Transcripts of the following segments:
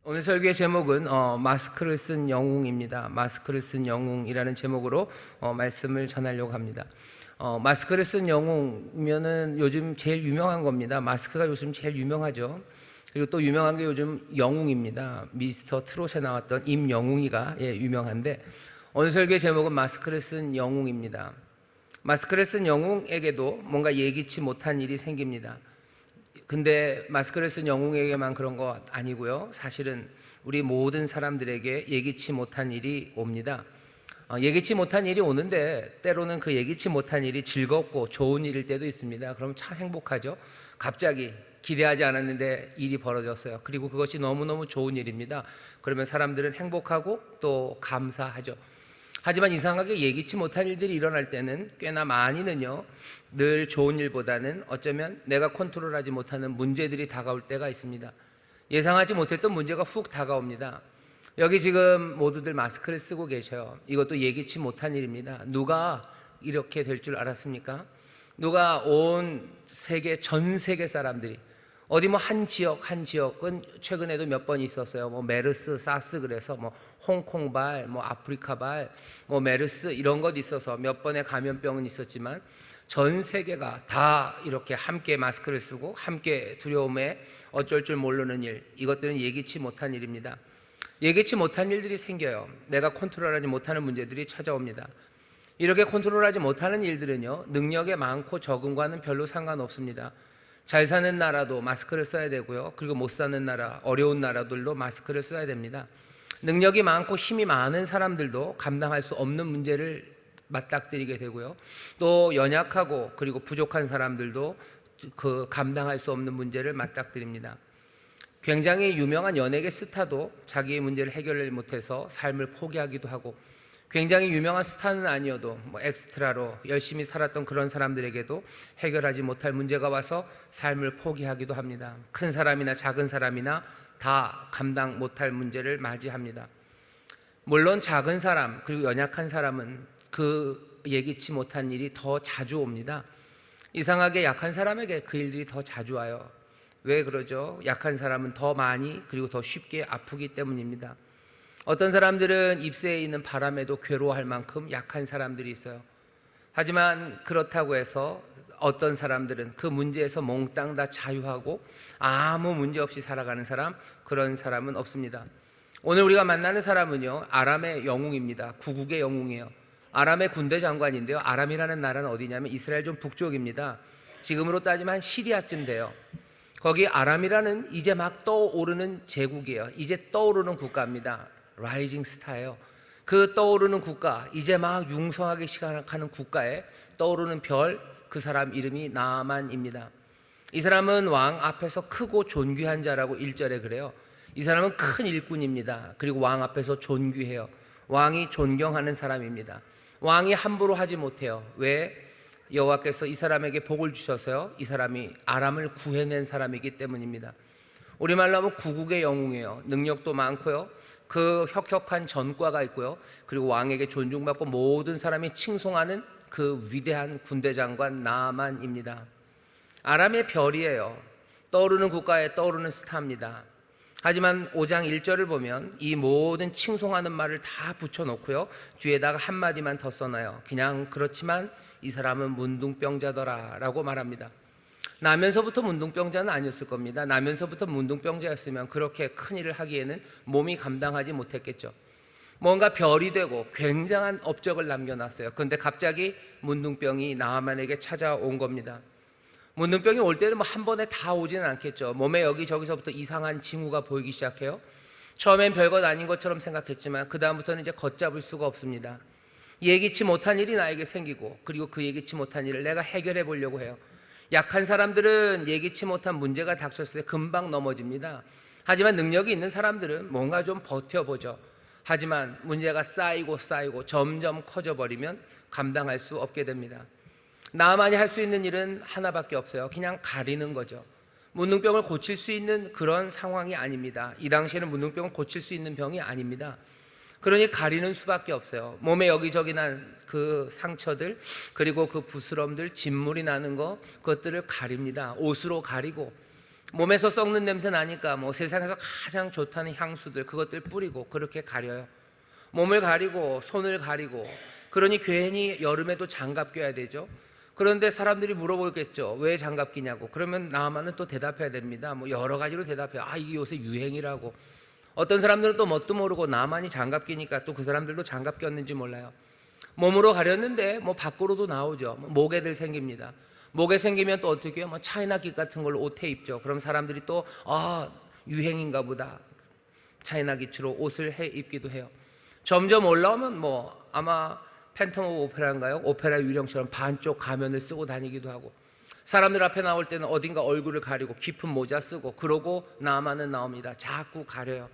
오늘 설교의 제목은 마스크를 쓴 영웅입니다. 마스크를 쓴 영웅이라는 제목으로 말씀을 전하려고 합니다. 마스크를 쓴 영웅이면은 요즘 제일 유명한 겁니다. 마스크가 요즘 제일 유명하죠. 그리고 또 유명한 게 요즘 영웅입니다. 미스터 트롯에 나왔던 임영웅이가 유명한데, 오늘 설교의 제목은 마스크를 쓴 영웅입니다. 마스크를 쓴 영웅에게도 뭔가 예기치 못한 일이 생깁니다. 근데 마스크를 쓴 영웅에게만 그런 거 아니고요. 사실은 우리 모든 사람들에게 예기치 못한 일이 옵니다. 예기치 못한 일이 오는데 때로는 그 예기치 못한 일이 즐겁고 좋은 일일 때도 있습니다. 그럼 참 행복하죠. 갑자기 기대하지 않았는데 일이 벌어졌어요. 그리고 그것이 너무너무 좋은 일입니다. 그러면 사람들은 행복하고 또 감사하죠. 하지만 이상하게 예기치 못한 일들이 일어날 때는 꽤나 많이는요, 늘 좋은 일보다는 어쩌면 내가 컨트롤하지 못하는 문제들이 다가올 때가 있습니다. 예상하지 못했던 문제가 훅 다가옵니다. 여기 지금 모두들 마스크를 쓰고 계셔요. 이것도 예기치 못한 일입니다. 누가 이렇게 될 줄 알았습니까? 누가 온 세계, 전 세계 사람들이 어디 뭐 한 지역은 최근에도 몇 번 있었어요. 뭐 메르스, 사스, 그래서 뭐 홍콩발, 뭐 아프리카발, 뭐 메르스 이런 것 있어서 몇 번의 감염병은 있었지만 전 세계가 다 이렇게 함께 마스크를 쓰고 함께 두려움에 어쩔 줄 모르는 일, 이것들은 예기치 못한 일입니다. 예기치 못한 일들이 생겨요. 내가 컨트롤하지 못하는 문제들이 찾아옵니다. 이렇게 컨트롤하지 못하는 일들은요, 능력에 많고 적은과는 별로 상관없습니다. 잘 사는 나라도 마스크를 써야 되고요. 그리고 못 사는 나라, 어려운 나라들도 마스크를 써야 됩니다. 능력이 많고 힘이 많은 사람들도 감당할 수 없는 문제를 맞닥뜨리게 되고요. 또 연약하고 그리고 부족한 사람들도 그 감당할 수 없는 문제를 맞닥뜨립니다. 굉장히 유명한 연예계 스타도 자기의 문제를 해결을 못해서 삶을 포기하기도 하고, 굉장히 유명한 스타는 아니어도 뭐 엑스트라로 열심히 살았던 그런 사람들에게도 해결하지 못할 문제가 와서 삶을 포기하기도 합니다. 큰 사람이나 작은 사람이나 다 감당 못할 문제를 맞이합니다. 물론 작은 사람 그리고 연약한 사람은 그 예기치 못한 일이 더 자주 옵니다. 이상하게 약한 사람에게 그 일들이 더 자주 와요. 왜 그러죠? 약한 사람은 더 많이 그리고 더 쉽게 아프기 때문입니다. 어떤 사람들은 입새에 있는 바람에도 괴로워할 만큼 약한 사람들이 있어요. 하지만 그렇다고 해서 어떤 사람들은 그 문제에서 몽땅 다 자유하고 아무 문제 없이 살아가는 사람, 그런 사람은 없습니다. 오늘 우리가 만나는 사람은요, 아람의 영웅입니다. 구국의 영웅이에요. 아람의 군대 장관인데요, 아람이라는 나라는 어디냐면 이스라엘 좀 북쪽입니다. 지금으로 따지면 한 시리아쯤 돼요. 거기 아람이라는 이제 막 떠오르는 제국이에요. 이제 떠오르는 국가입니다. 라이징 스타예요. 그 떠오르는 국가, 이제 막 융성하기 시작하는 국가에 떠오르는 별, 그 사람 이름이 나만입니다. 이 사람은 왕 앞에서 크고 존귀한 자라고 1절에 그래요. 이 사람은 큰 일꾼입니다. 그리고 왕 앞에서 존귀해요. 왕이 존경하는 사람입니다. 왕이 함부로 하지 못해요. 왜? 여호와께서 이 사람에게 복을 주셔서요, 이 사람이 아람을 구해낸 사람이기 때문입니다. 우리말로 하면 구국의 영웅이에요. 능력도 많고요, 그 혁혁한 전과가 있고요, 그리고 왕에게 존중받고 모든 사람이 칭송하는 그 위대한 군대 장관 나만입니다. 아람의 별이에요. 떠오르는 국가에 떠오르는 스타입니다. 하지만 5장 1절을 보면 이 모든 칭송하는 말을 다 붙여놓고요, 뒤에다가 한마디만 더 써놔요. 그냥 그렇지만 이 사람은 문둥병자더라 라고 말합니다. 나면서부터 문둥병자는 아니었을 겁니다. 나면서부터 문둥병자였으면 그렇게 큰일을 하기에는 몸이 감당하지 못했겠죠. 뭔가 별이 되고 굉장한 업적을 남겨놨어요. 그런데 갑자기 문둥병이 나아만에게 찾아온 겁니다. 문둥병이 올 때는 뭐 한 번에 다 오지는 않겠죠. 몸에 여기저기서부터 이상한 징후가 보이기 시작해요. 처음엔 별것 아닌 것처럼 생각했지만 그 다음부터는 이제 걷잡을 수가 없습니다. 예기치 못한 일이 나에게 생기고, 그리고 그 예기치 못한 일을 내가 해결해 보려고 해요. 약한 사람들은 예기치 못한 문제가 닥쳤을 때 금방 넘어집니다. 하지만 능력이 있는 사람들은 뭔가 좀 버텨보죠. 하지만 문제가 쌓이고 점점 커져버리면 감당할 수 없게 됩니다. 나만이 할 수 있는 일은 하나밖에 없어요. 그냥 가리는 거죠. 문둥병을 고칠 수 있는 그런 상황이 아닙니다. 이 당시에는 문둥병을 고칠 수 있는 병이 아닙니다. 그러니 가리는 수밖에 없어요. 몸에 여기저기 난 그 상처들, 그리고 그 부스럼들, 진물이 나는 거, 그것들을 가립니다. 옷으로 가리고, 몸에서 썩는 냄새 나니까 뭐 세상에서 가장 좋다는 향수들 그것들 뿌리고 그렇게 가려요. 몸을 가리고 손을 가리고. 그러니 괜히 여름에도 장갑 껴야 되죠. 그런데 사람들이 물어보겠죠. 왜 장갑 끼냐고. 그러면 나만은 또 대답해야 됩니다. 뭐 여러 가지로 대답해요. 이게 요새 유행이라고. 어떤 사람들은 또 뭣도 모르고 나만이 장갑 끼니까 또 그 사람들도 장갑 꼈는지 몰라요. 몸으로 가렸는데 뭐 밖으로도 나오죠. 모개들 생깁니다. 모개 생기면 또 어떻게 해요? 뭐 차이나깃 같은 걸로 옷에 입죠. 그럼 사람들이 또 유행인가 보다. 차이나깃으로 옷을 해 입기도 해요. 점점 올라오면 뭐 아마 팬텀 오브 오페라인가요? 오페라 유령처럼 반쪽 가면을 쓰고 다니기도 하고, 사람들 앞에 나올 때는 어딘가 얼굴을 가리고 깊은 모자 쓰고, 그러고 나만은 나옵니다. 자꾸 가려요.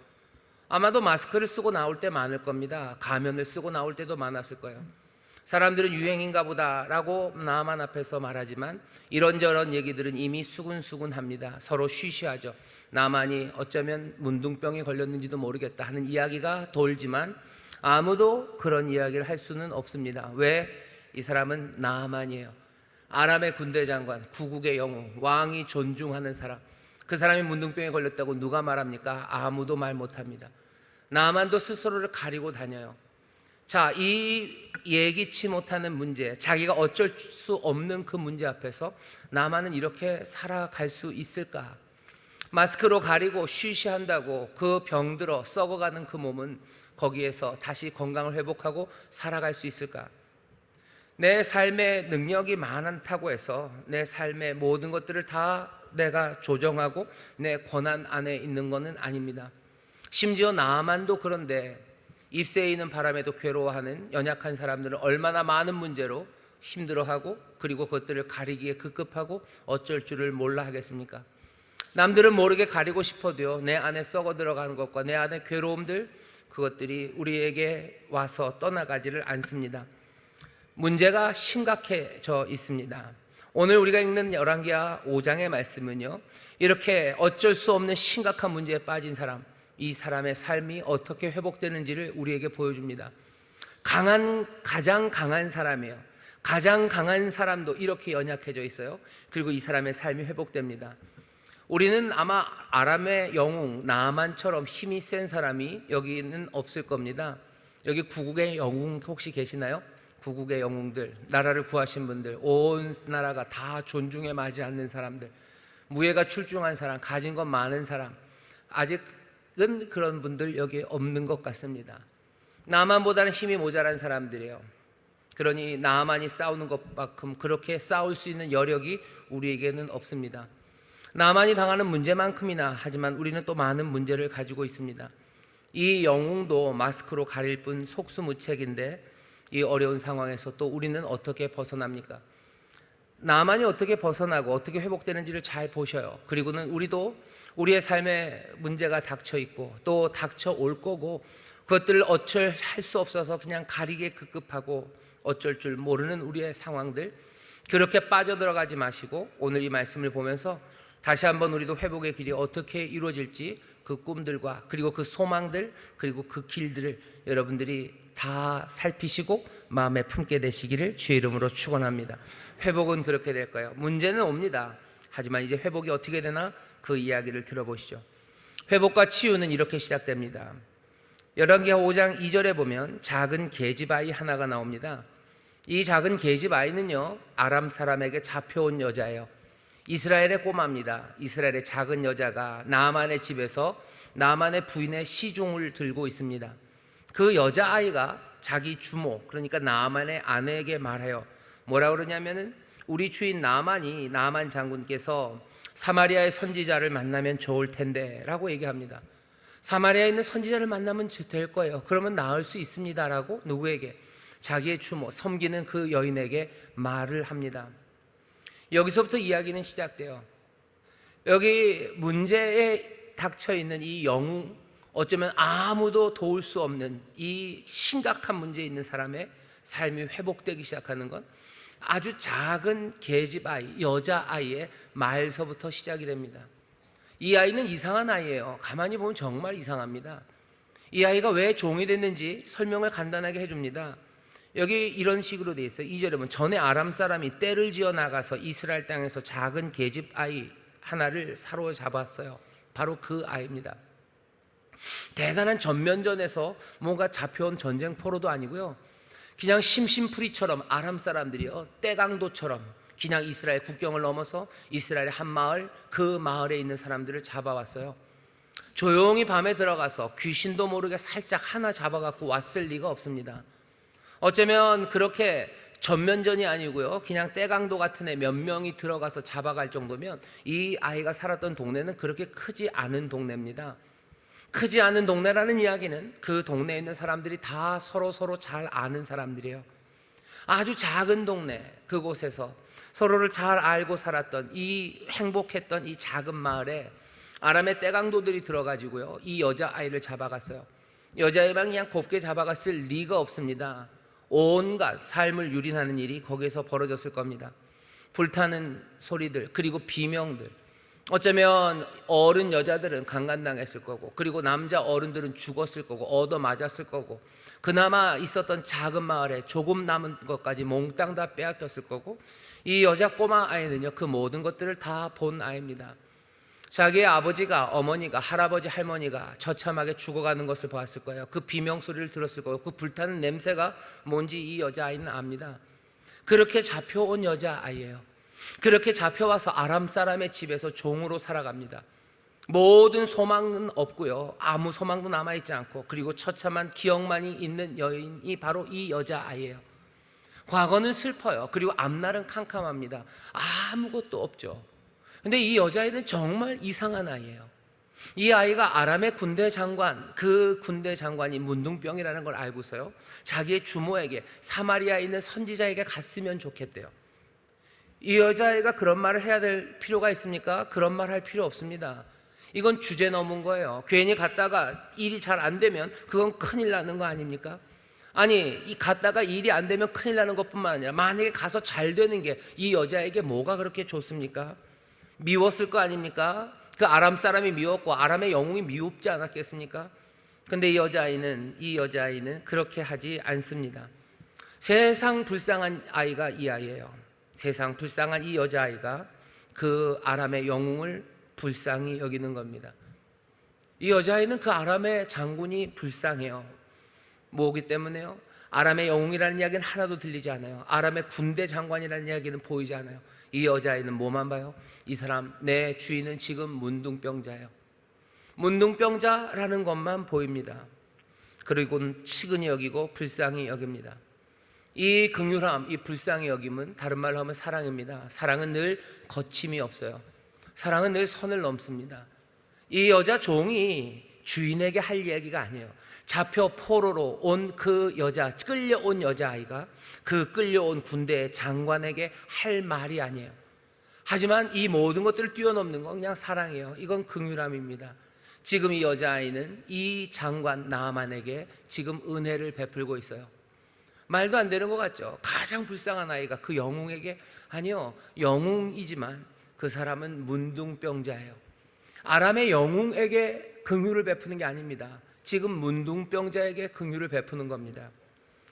아마도 마스크를 쓰고 나올 때 많을 겁니다. 가면을 쓰고 나올 때도 많았을 거예요. 사람들은 유행인가 보다라고 나만 앞에서 말하지만 이런저런 얘기들은 이미 수근수근합니다. 서로 쉬쉬하죠. 나만이 어쩌면 문둥병에 걸렸는지도 모르겠다 하는 이야기가 돌지만 아무도 그런 이야기를 할 수는 없습니다. 왜? 이 사람은 나만이에요. 아람의 군대 장관, 구국의 영웅, 왕이 존중하는 사람. 그 사람이 문둥병에 걸렸다고 누가 말합니까? 아무도 말 못합니다. 나만도 스스로를 가리고 다녀요. 자, 이 예기치 못하는 문제, 자기가 어쩔 수 없는 그 문제 앞에서 나만은 이렇게 살아갈 수 있을까? 마스크로 가리고 쉬쉬한다고 그 병들어 썩어가는 그 몸은 거기에서 다시 건강을 회복하고 살아갈 수 있을까? 내 삶에 능력이 많다고 해서 내 삶의 모든 것들을 다 내가 조정하고 내 권한 안에 있는 것은 아닙니다. 심지어 나만도 그런데 잎새에 있는 바람에도 괴로워하는 연약한 사람들은 얼마나 많은 문제로 힘들어하고 그리고 그것들을 가리기에 급급하고 어쩔 줄을 몰라 하겠습니까? 남들은 모르게 가리고 싶어도요, 내 안에 썩어 들어가는 것과 내 안에 괴로움들, 그것들이 우리에게 와서 떠나가지를 않습니다. 문제가 심각해져 있습니다. 오늘 우리가 읽는 열왕기하 5장의 말씀은요, 이렇게 어쩔 수 없는 심각한 문제에 빠진 사람, 이 사람의 삶이 어떻게 회복되는지를 우리에게 보여줍니다. 가장 강한 사람이에요. 가장 강한 사람도 이렇게 연약해져 있어요. 그리고 이 사람의 삶이 회복됩니다. 우리는 아마 아람의 영웅 나만처럼 힘이 센 사람이 여기는 없을 겁니다. 여기 구국의 영웅 혹시 계시나요? 구국의 영웅들, 나라를 구하신 분들, 온 나라가 다 존중에 마지 않는 사람들, 무예가 출중한 사람, 가진 것 많은 사람, 아직은 그런 분들 여기 없는 것 같습니다. 나만보다는 힘이 모자란 사람들이에요. 그러니 나만이 싸우는 것만큼 그렇게 싸울 수 있는 여력이 우리에게는 없습니다. 나만이 당하는 문제만큼이나 하지만 우리는 또 많은 문제를 가지고 있습니다. 이 영웅도 마스크로 가릴 뿐 속수무책인데 이 어려운 상황에서 또 우리는 어떻게 벗어납니까? 나만이 어떻게 벗어나고 어떻게 회복되는지를 잘 보셔요. 그리고는 우리도 우리의 삶에 문제가 닥쳐 있고 또 닥쳐 올 거고 그것들을 어쩔 할 수 없어서 그냥 가리게 급급하고 어쩔 줄 모르는 우리의 상황들, 그렇게 빠져들어가지 마시고 오늘 이 말씀을 보면서 다시 한번 우리도 회복의 길이 어떻게 이루어질지 그 꿈들과 그리고 그 소망들 그리고 그 길들을 여러분들이 다 살피시고 마음에 품게 되시기를 주의 이름으로 축원합니다. 회복은 그렇게 될 거예요. 문제는 옵니다. 하지만 이제 회복이 어떻게 되나 그 이야기를 들어보시죠. 회복과 치유는 이렇게 시작됩니다. 열왕기하 5장 2절에 보면 작은 계집아이 하나가 나옵니다. 이 작은 계집아이는요, 아람 사람에게 잡혀온 여자예요. 이스라엘의 꼬마입니다. 이스라엘의 작은 여자가 나만의 집에서 나만의 부인의 시중을 들고 있습니다. 그 여자아이가 자기 주모, 그러니까 나만의 아내에게 말해요. 뭐라 그러냐면은 우리 주인 나만이, 나만 장군께서 사마리아의 선지자를 만나면 좋을 텐데 라고 얘기합니다. 사마리아에 있는 선지자를 만나면 될 거예요. 그러면 나을 수 있습니다 라고 누구에게? 자기의 주모, 섬기는 그 여인에게 말을 합니다. 여기서부터 이야기는 시작돼요. 여기 문제에 닥쳐있는 이 영웅, 어쩌면 아무도 도울 수 없는 이 심각한 문제에 있는 사람의 삶이 회복되기 시작하는 건 아주 작은 계집아이, 여자아이의 말서부터 시작이 됩니다. 이 아이는 이상한 아이예요. 가만히 보면 정말 이상합니다. 이 아이가 왜 종이 됐는지 설명을 간단하게 해줍니다. 여기 이런 식으로 돼 있어요. 2절에 보면 전에 아람 사람이 떼를 지어 나가서 이스라엘 땅에서 작은 계집아이 하나를 사로잡았어요. 바로 그 아이입니다. 대단한 전면전에서 뭔가 잡혀온 전쟁 포로도 아니고요, 그냥 심심풀이처럼 아람 사람들이요, 떼강도처럼 그냥 이스라엘 국경을 넘어서 이스라엘의 한 마을, 그 마을에 있는 사람들을 잡아왔어요. 조용히 밤에 들어가서 귀신도 모르게 살짝 하나 잡아갖고 왔을 리가 없습니다. 어쩌면 그렇게 전면전이 아니고요, 그냥 떼강도 같은 애 몇 명이 들어가서 잡아갈 정도면 이 아이가 살았던 동네는 그렇게 크지 않은 동네입니다. 크지 않은 동네라는 이야기는 그 동네에 있는 사람들이 다 서로 잘 아는 사람들이에요. 아주 작은 동네, 그곳에서 서로를 잘 알고 살았던, 이 행복했던 이 작은 마을에 아람의 떼강도들이 들어가지고요, 이 여자아이를 잡아갔어요. 여자아이만 그냥 곱게 잡아갔을 리가 없습니다. 온갖 삶을 유린하는 일이 거기에서 벌어졌을 겁니다. 불타는 소리들, 그리고 비명들, 어쩌면 어른 여자들은 강간당했을 거고, 그리고 남자 어른들은 죽었을 거고, 얻어맞았을 거고, 그나마 있었던 작은 마을에 조금 남은 것까지 몽땅 다 빼앗겼을 거고, 이 여자 꼬마 아이는요, 그 모든 것들을 다 본 아이입니다. 자기의 아버지가, 어머니가, 할아버지, 할머니가 처참하게 죽어가는 것을 보았을 거예요. 그 비명소리를 들었을 거고, 그 불타는 냄새가 뭔지 이 여자아이는 압니다. 그렇게 잡혀온 여자아이예요. 그렇게 잡혀와서 아람 사람의 집에서 종으로 살아갑니다. 모든 소망은 없고요, 아무 소망도 남아있지 않고, 그리고 처참한 기억만이 있는 여인이 바로 이 여자아이예요. 과거는 슬퍼요. 그리고 앞날은 캄캄합니다. 아무것도 없죠. 근데 이 여자아이는 정말 이상한 아이예요. 이 아이가 아람의 군대 장관, 그 군대 장관이 문둥병이라는 걸 알고서요, 자기의 주모에게, 사마리아에 있는 선지자에게 갔으면 좋겠대요. 이 여자아이가 그런 말을 해야 될 필요가 있습니까? 그런 말 할 필요 없습니다. 이건 주제 넘은 거예요. 괜히 갔다가 일이 잘 안 되면 그건 큰일 나는 거 아닙니까? 아니, 이 갔다가 일이 안 되면 큰일 나는 것뿐만 아니라 만약에 가서 잘 되는 게 이 여자에게 뭐가 그렇게 좋습니까? 미웠을 거 아닙니까? 그 아람 사람이 미웠고 아람의 영웅이 미웁지 않았겠습니까? 근데 이 여자아이는 그렇게 하지 않습니다. 세상 불쌍한 아이가 이 아이예요. 세상 불쌍한 이 여자아이가 그 아람의 영웅을 불쌍히 여기는 겁니다. 이 여자아이는 그 아람의 장군이 불쌍해요. 뭐기 때문에요? 아람의 영웅이라는 이야기는 하나도 들리지 않아요. 아람의 군대 장관이라는 이야기는 보이지 않아요. 이 여자아이는 뭐만 봐요? 이 사람, 내 주인은 지금 문둥병자예요. 문둥병자라는 것만 보입니다. 그리고는 측은히 여기고 불쌍히 여깁니다. 이 긍휼함, 이 불쌍히 여김은 다른 말로 하면 사랑입니다. 사랑은 늘 거침이 없어요. 사랑은 늘 선을 넘습니다. 이 여자 종이 주인에게 할 이야기가 아니에요. 잡혀 포로로 온 그 여자, 끌려온 여자아이가 그 끌려온 군대의 장관에게 할 말이 아니에요. 하지만 이 모든 것들을 뛰어넘는 건 그냥 사랑이에요. 이건 긍휼함입니다. 지금 이 여자아이는 이 장관 나아만에게 지금 은혜를 베풀고 있어요. 말도 안 되는 것 같죠? 가장 불쌍한 아이가 그 영웅에게, 아니요, 영웅이지만 그 사람은 문둥병자예요. 아람의 영웅에게 긍휼을 베푸는 게 아닙니다. 지금 문둥병자에게 긍휼을 베푸는 겁니다.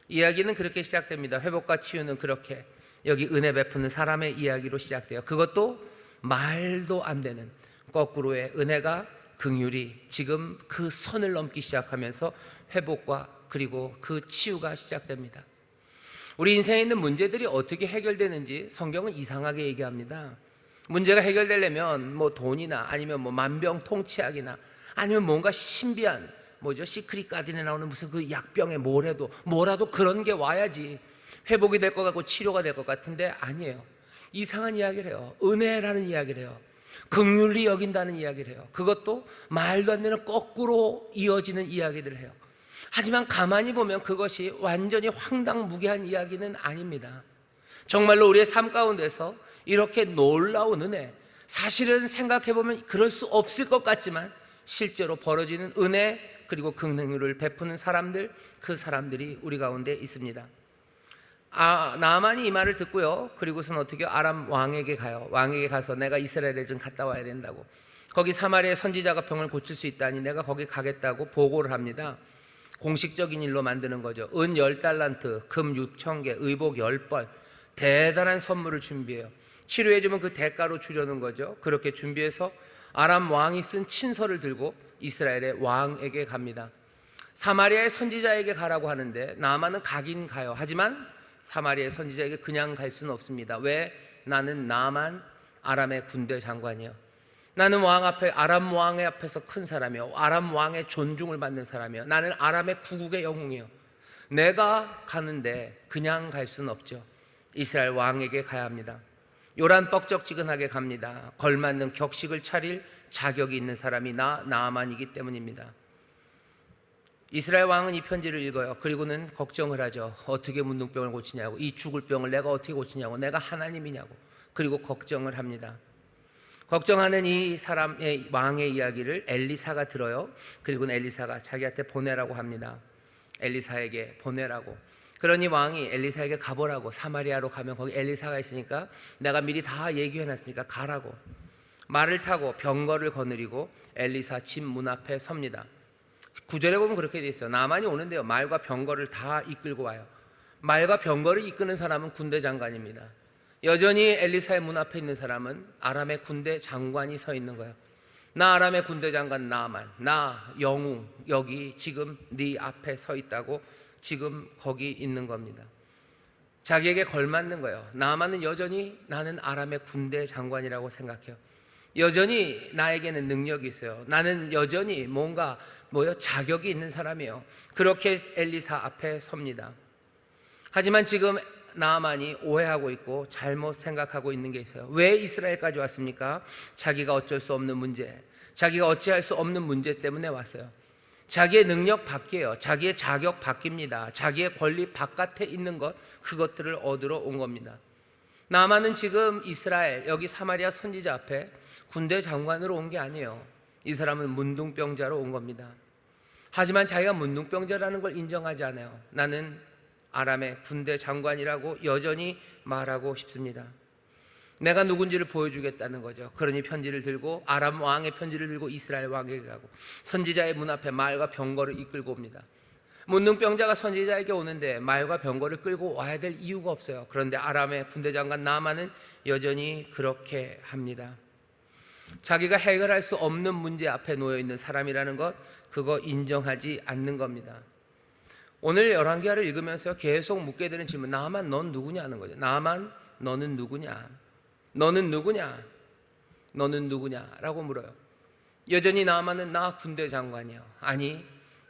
이야기는 그렇게 시작됩니다. 회복과 치유는 그렇게 여기 은혜 베푸는 사람의 이야기로 시작돼요. 그것도 말도 안 되는 거꾸로의 은혜가, 긍휼이 지금 그 선을 넘기 시작하면서 회복과 그리고 그 치유가 시작됩니다. 우리 인생에 있는 문제들이 어떻게 해결되는지 성경은 이상하게 얘기합니다. 문제가 해결되려면 뭐 돈이나 아니면 뭐 만병통치약이나 아니면 뭔가 신비한 시크릿 가든에 나오는 무슨 그 약병에 뭐라도 그런 게 와야지 회복이 될 것 같고 치료가 될 것 같은데 아니에요. 이상한 이야기를 해요. 은혜라는 이야기를 해요. 긍휼히 여긴다는 이야기를 해요. 그것도 말도 안 되는 거꾸로 이어지는 이야기들을 해요. 하지만 가만히 보면 그것이 완전히 황당무계한 이야기는 아닙니다. 정말로 우리의 삶 가운데서 이렇게 놀라운 은혜, 사실은 생각해보면 그럴 수 없을 것 같지만 실제로 벌어지는 은혜, 그리고 긍휼을 베푸는 사람들, 그 사람들이 우리 가운데 있습니다. 나아만이 이 말을 듣고요, 그리고선 어떻게 아람 왕에게 가요. 왕에게 가서 내가 이스라엘에 좀 갔다 와야 된다고, 거기 사마리아의 선지자가 병을 고칠 수 있다니 내가 거기 가겠다고 보고를 합니다. 공식적인 일로 만드는 거죠. 은 10달란트, 금 6,000개, 의복 10벌, 대단한 선물을 준비해요. 치료해주면 그 대가로 주려는 거죠. 그렇게 준비해서 아람 왕이 쓴 친서를 들고 이스라엘의 왕에게 갑니다. 사마리아의 선지자에게 가라고 하는데 나아만은 가긴 가요. 하지만 사마리아의 선지자에게 그냥 갈 수는 없습니다. 왜? 나는 나아만 아람의 군대 장관이요, 나는 아람 왕의 앞에서 큰 사람이요, 아람 왕의 존중을 받는 사람이요, 나는 아람의 구국의 영웅이요. 내가 가는데 그냥 갈 수는 없죠. 이스라엘 왕에게 가야 합니다. 요란 뻑적지근하게 갑니다. 걸맞는 격식을 차릴 자격이 있는 사람이 나아만이기 때문입니다. 이스라엘 왕은 이 편지를 읽어요. 그리고는 걱정을 하죠. 어떻게 문둥병을 고치냐고, 이 죽을 병을 내가 어떻게 고치냐고, 내가 하나님이냐고. 그리고 걱정을 합니다. 걱정하는 이 사람의 왕의 이야기를 엘리사가 들어요. 그리고는 엘리사가 자기한테 보내라고 합니다. 엘리사에게 보내라고. 그러니 왕이 엘리사에게 가보라고, 사마리아로 가면 거기 엘리사가 있으니까 내가 미리 다 얘기해놨으니까 가라고. 말을 타고 병거를 거느리고 엘리사 집 문 앞에 섭니다. 9절에 보면 그렇게 돼 있어요. 나만이 오는데요, 말과 병거를 다 이끌고 와요. 말과 병거를 이끄는 사람은 군대 장관입니다. 여전히 엘리사의 문 앞에 있는 사람은 아람의 군대 장관이 서 있는 거예요. 나 아람의 군대 장관 나아만, 나 영웅 여기 지금 네 앞에 서 있다고 지금 거기 있는 겁니다. 자기에게 걸맞는 거예요. 나아만은 여전히 나는 아람의 군대 장관이라고 생각해요. 여전히 나에게는 능력이 있어요. 나는 여전히 뭔가 자격이 있는 사람이에요. 그렇게 엘리사 앞에 섭니다. 하지만 지금 나아만이 오해하고 있고 잘못 생각하고 있는 게 있어요. 왜 이스라엘까지 왔습니까? 자기가 어쩔 수 없는 문제, 자기가 어찌할 수 없는 문제 때문에 왔어요. 자기의 능력 밖이에요. 자기의 자격 밖입니다. 자기의 권리 바깥에 있는 것, 그것들을 얻으러 온 겁니다. 나아만은 지금 이스라엘, 여기 사마리아 선지자 앞에 군대 장관으로 온 게 아니에요. 이 사람은 문둥병자로 온 겁니다. 하지만 자기가 문둥병자라는 걸 인정하지 않아요. 나는 아람의 군대 장관이라고 여전히 말하고 싶습니다. 내가 누군지를 보여주겠다는 거죠. 그러니 편지를 들고, 아람 왕의 편지를 들고 이스라엘 왕에게 가고 선지자의 문 앞에 말과 병거를 이끌고 옵니다. 문둥병자가 선지자에게 오는데 말과 병거를 끌고 와야 될 이유가 없어요. 그런데 아람의 군대 장관 나아만은 여전히 그렇게 합니다. 자기가 해결할 수 없는 문제 앞에 놓여 있는 사람이라는 것, 그거 인정하지 않는 겁니다. 오늘 열왕기하를 읽으면서 계속 묻게 되는 질문, 나아만 넌 누구냐는 거죠. 나아만 너는 누구냐? 너는 누구냐? 너는 누구냐? 라고 물어요. 여전히 나아만은 나 군대 장관이요. 아니,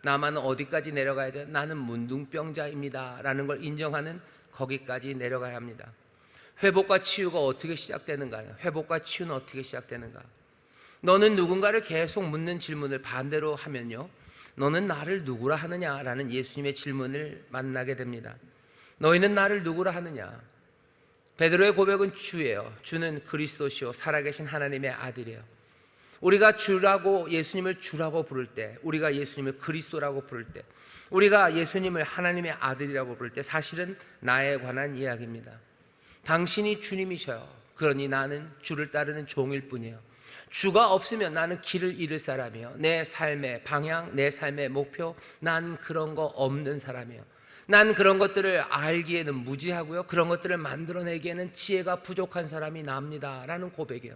나아만은 어디까지 내려가야 돼? 나는 문둥병자입니다 라는 걸 인정하는 거기까지 내려가야 합니다. 회복과 치유가 어떻게 시작되는가? 회복과 치유는 어떻게 시작되는가? 너는 누군가를 계속 묻는 질문을 반대로 하면요, 너는 나를 누구라 하느냐라는 예수님의 질문을 만나게 됩니다. 너희는 나를 누구라 하느냐? 베드로의 고백은 주예요. 주는 그리스도시요 살아계신 하나님의 아들이에요. 우리가 주라고, 예수님을 주라고 부를 때, 우리가 예수님을 그리스도라고 부를 때, 우리가 예수님을 하나님의 아들이라고 부를 때 사실은 나에 관한 이야기입니다. 당신이 주님이셔요. 그러니 나는 주를 따르는 종일 뿐이에요. 주가 없으면 나는 길을 잃을 사람이에요. 내 삶의 방향, 내 삶의 목표, 난 그런 거 없는 사람이에요. 난 그런 것들을 알기에는 무지하고요, 그런 것들을 만들어내기에는 지혜가 부족한 사람이 납니다 라는 고백이에요.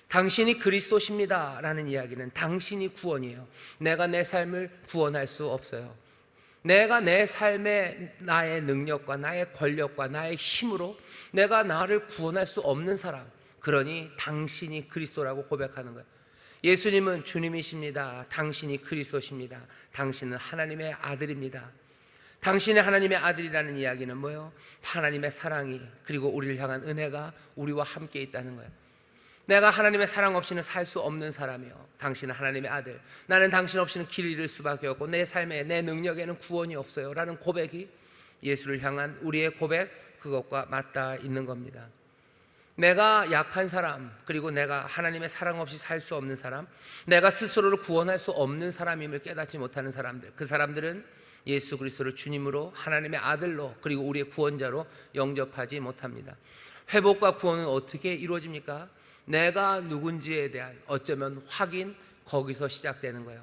당신이 그리스도십니다 라는 이야기는 당신이 구원이에요. 내가 내 삶을 구원할 수 없어요. 내가 내 삶의 나의 능력과 나의 권력과 나의 힘으로 내가 나를 구원할 수 없는 사람, 그러니 당신이 그리스도라고 고백하는 거예요. 예수님은 주님이십니다. 당신이 그리스도십니다. 당신은 하나님의 아들입니다. 당신의 하나님의 아들이라는 이야기는 뭐예요? 하나님의 사랑이, 그리고 우리를 향한 은혜가 우리와 함께 있다는 거예요. 내가 하나님의 사랑 없이는 살 수 없는 사람이요, 당신은 하나님의 아들, 나는 당신 없이는 길을 잃을 수밖에 없고 내 삶에, 내 능력에는 구원이 없어요 라는 고백이 예수를 향한 우리의 고백, 그것과 맞닿아 있는 겁니다. 내가 약한 사람, 그리고 내가 하나님의 사랑 없이 살 수 없는 사람, 내가 스스로를 구원할 수 없는 사람임을 깨닫지 못하는 사람들, 그 사람들은 예수 그리스도를 주님으로, 하나님의 아들로, 그리고 우리의 구원자로 영접하지 못합니다. 회복과 구원은 어떻게 이루어집니까? 내가 누군지에 대한 어쩌면 확인, 거기서 시작되는 거예요.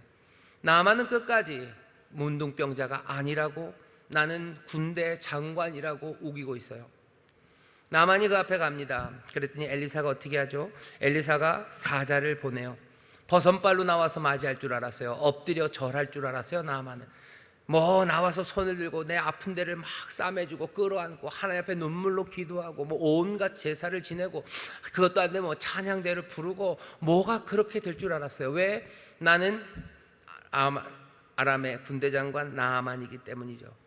나아만은 끝까지 문둥병자가 아니라고, 나는 군대 장관이라고 우기고 있어요. 나만이 그 앞에 갑니다. 그랬더니 엘리사가 어떻게 하죠? 엘리사가 사자를 보내요. 버선발로 나와서 맞이할 줄 알았어요. 엎드려 절할 줄 알았어요. 나만은 뭐 나와서 손을 들고 내 아픈 데를 막 싸매주고 끌어안고 하나님 앞에 눈물로 기도하고 뭐 온갖 제사를 지내고, 그것도 안 되면 뭐 찬양대를 부르고, 뭐가 그렇게 될 줄 알았어요. 왜? 나는 아람의 군대 장관 나아만이기 때문이죠.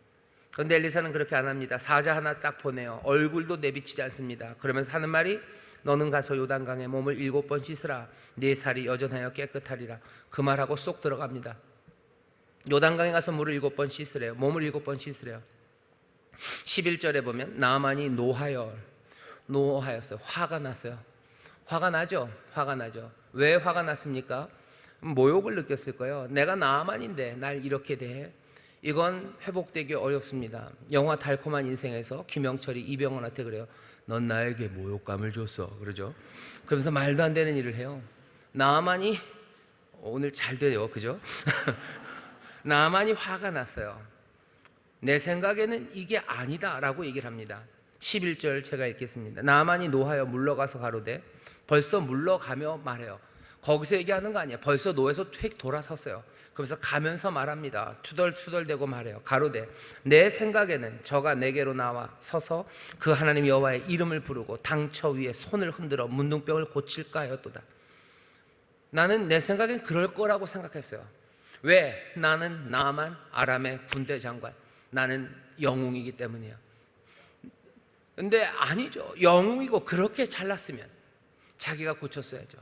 그런데 엘리사는 그렇게 안 합니다. 사자 하나 딱 보내요. 얼굴도 내비치지 않습니다. 그러면서 하는 말이, 너는 가서 요단강에 몸을 7번 씻으라. 네 살이 여전하여 깨끗하리라. 그 말하고 쏙 들어갑니다. 요단강에 가서 물을 7번 씻으래요. 몸을 7번 씻으래요. 11절에 보면 나아만이 노하였어요. 화가 났어요. 화가 나죠. 왜 화가 났습니까? 모욕을 느꼈을 거예요. 내가 나아만인데 날 이렇게 대해? 이건 회복되기 어렵습니다. 영화 달콤한 인생에서 김영철이 이병헌한테 그래요. 넌 나에게 모욕감을 줬어. 그러죠. 그러면서 말도 안 되는 일을 해요. 나아만이 오늘 잘 돼요. 그죠? 나아만이 화가 났어요. 내 생각에는 이게 아니다 라고 얘기를 합니다. 11절 제가 읽겠습니다. 나아만이 노하여 물러가서 가로되, 벌써 물러가며 말해요. 거기서 얘기하는 거 아니에요. 벌써 노에서 퇴 돌아섰어요. 그래서 가면서 말합니다. 투덜투덜대고 말해요. 가로되, 내 생각에는 저가 내게로 나와 서서 그 하나님 여호와의 이름을 부르고 당처 위에 손을 흔들어 문둥병을 고칠까 하였도다. 나는 내 생각엔 그럴 거라고 생각했어요. 왜? 나는 나아만 아람의 군대 장관, 나는 영웅이기 때문이에요. 근데 아니죠. 영웅이고 그렇게 잘났으면 자기가 고쳤어야죠.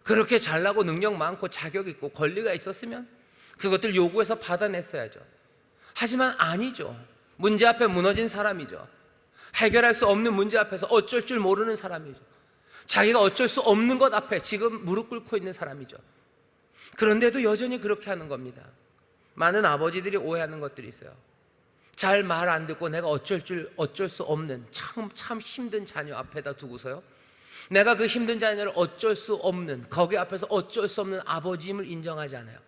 그렇게 잘나고 능력 많고 자격 있고 권리가 있었으면 그것들 요구해서 받아냈어야죠. 하지만 아니죠. 문제 앞에 무너진 사람이죠. 해결할 수 없는 문제 앞에서 어쩔 줄 모르는 사람이죠. 자기가 어쩔 수 없는 것 앞에 지금 무릎 꿇고 있는 사람이죠. 그런데도 여전히 그렇게 하는 겁니다. 많은 아버지들이 오해하는 것들이 있어요. 잘 말 안 듣고 내가 어쩔 수 없는 참 힘든 자녀 앞에다 두고서요, 내가 그 힘든 자녀를 어쩔 수 없는, 거기 앞에서 어쩔 수 없는 아버지임을 인정하지 않아요.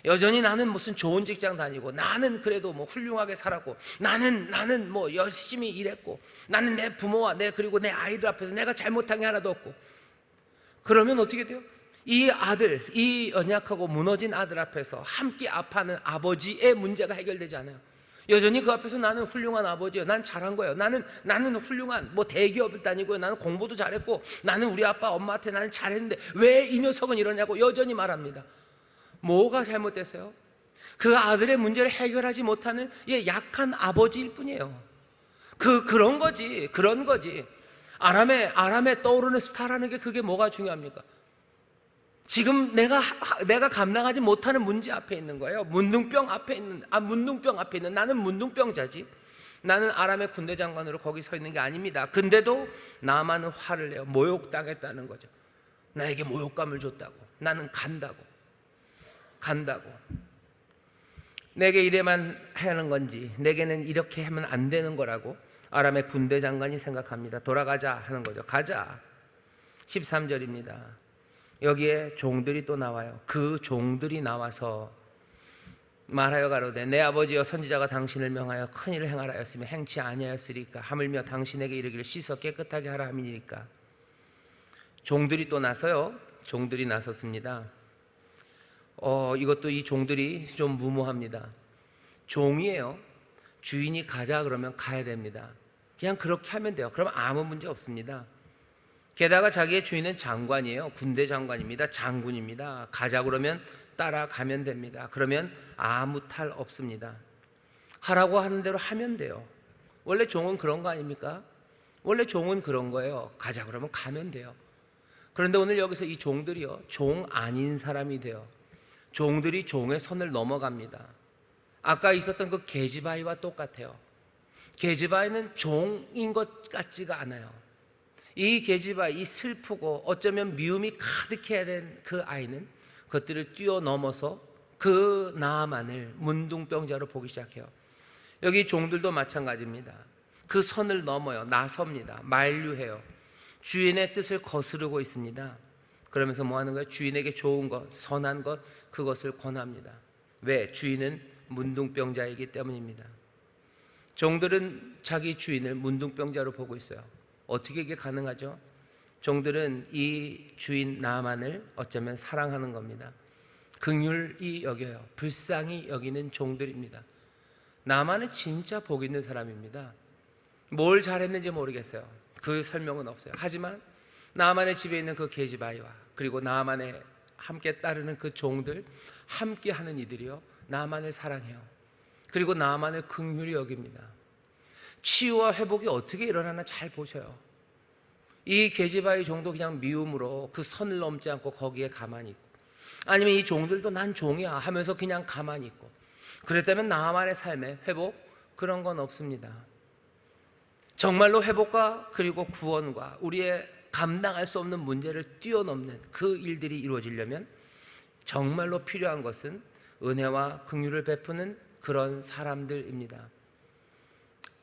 여전히 나는 무슨 좋은 직장 다니고, 나는 그래도 뭐 훌륭하게 살았고, 나는 뭐 열심히 일했고, 나는 내 부모와 그리고 내 아이들 앞에서 내가 잘못한 게 하나도 없고. 그러면 어떻게 돼요? 이 아들, 이 연약하고 무너진 아들 앞에서 함께 아파하는 아버지의 문제가 해결되지 않아요. 여전히 그 앞에서 나는 훌륭한 아버지예요. 난 잘한 거예요. 나는 훌륭한 뭐 대기업을 다니고요. 나는 공부도 잘했고, 나는 우리 아빠 엄마한테 나는 잘했는데 왜 이 녀석은 이러냐고 여전히 말합니다. 뭐가 잘못됐어요? 그 아들의 문제를 해결하지 못하는 약한 아버지일 뿐이에요. 그런 거지. 아람에 떠오르는 스타라는 게 그게 뭐가 중요합니까? 지금 내가 감당하지 못하는 문제 앞에 있는 거예요. 문둥병 앞에 있는 나는 문둥병자지. 나는 아람의 군대 장관으로 거기 서 있는 게 아닙니다. 근데도 나만은 화를 내요. 모욕당했다는 거죠. 나에게 모욕감을 줬다고. 나는 간다고. 내게 이래만 하는 건지, 내게는 이렇게 하면 안 되는 거라고 아람의 군대 장관이 생각합니다. 돌아가자 하는 거죠. 가자. 13절입니다. 여기에 종들이 또 나와요. 그 종들이 나와서 말하여 가로되, 내 아버지여 선지자가 당신을 명하여 큰 일을 행하라 하였으며 행치 아니하였으리까? 하물며 당신에게 이르기를 씻어 깨끗하게 하라 함이니까. 종들이 또 나서요. 종들이 나섰습니다. 이것도 이 종들이 좀 무모합니다. 종이에요. 주인이 가자 그러면 가야 됩니다. 그냥 그렇게 하면 돼요. 그럼 아무 문제 없습니다. 게다가 자기의 주인은 장관이에요. 군대 장관입니다. 장군입니다. 가자 그러면 따라가면 됩니다. 그러면 아무 탈 없습니다. 하라고 하는 대로 하면 돼요. 원래 종은 그런 거 아닙니까? 원래 종은 그런 거예요. 가자 그러면 가면 돼요. 그런데 오늘 여기서 이 종들이요, 종 아닌 사람이 돼요. 종들이 종의 선을 넘어갑니다. 아까 있었던 그 게지바이와 똑같아요. 게지바이는 종인 것 같지가 않아요. 이 게지바이, 이 슬프고 어쩌면 미움이 가득해야 된 그 아이는 그것들을 뛰어넘어서 그 나아만을 문둥병자로 보기 시작해요. 여기 종들도 마찬가지입니다. 그 선을 넘어요. 나섭니다. 만류해요. 주인의 뜻을 거스르고 있습니다. 그러면서 뭐 하는 거예요? 주인에게 좋은 것, 선한 것, 그것을 권합니다. 왜? 주인은 문둥병자이기 때문입니다. 종들은 자기 주인을 문둥병자로 보고 있어요. 어떻게 이게 가능하죠? 종들은 이 주인 나만을 어쩌면 사랑하는 겁니다. 긍휼히 여겨요. 불쌍히 여기는 종들입니다. 나만은 진짜 복 있는 사람입니다. 뭘 잘했는지 모르겠어요. 그 설명은 없어요. 하지만 나만의 집에 있는 그 계집아이와 그리고 나만의 함께 따르는 그 종들, 함께 하는 이들이요, 나만을 사랑해요. 그리고 나만을 긍휼히 여깁니다. 치유와 회복이 어떻게 일어나나 잘 보셔요. 이 계집아이 종도 그냥 미움으로 그 선을 넘지 않고 거기에 가만히 있고, 아니면 이 종들도 난 종이야 하면서 그냥 가만히 있고, 그랬다면 나만의 삶에 회복, 그런 건 없습니다. 정말로 회복과 그리고 구원과 우리의 감당할 수 없는 문제를 뛰어넘는 그 일들이 이루어지려면 정말로 필요한 것은 은혜와 긍휼을 베푸는 그런 사람들입니다.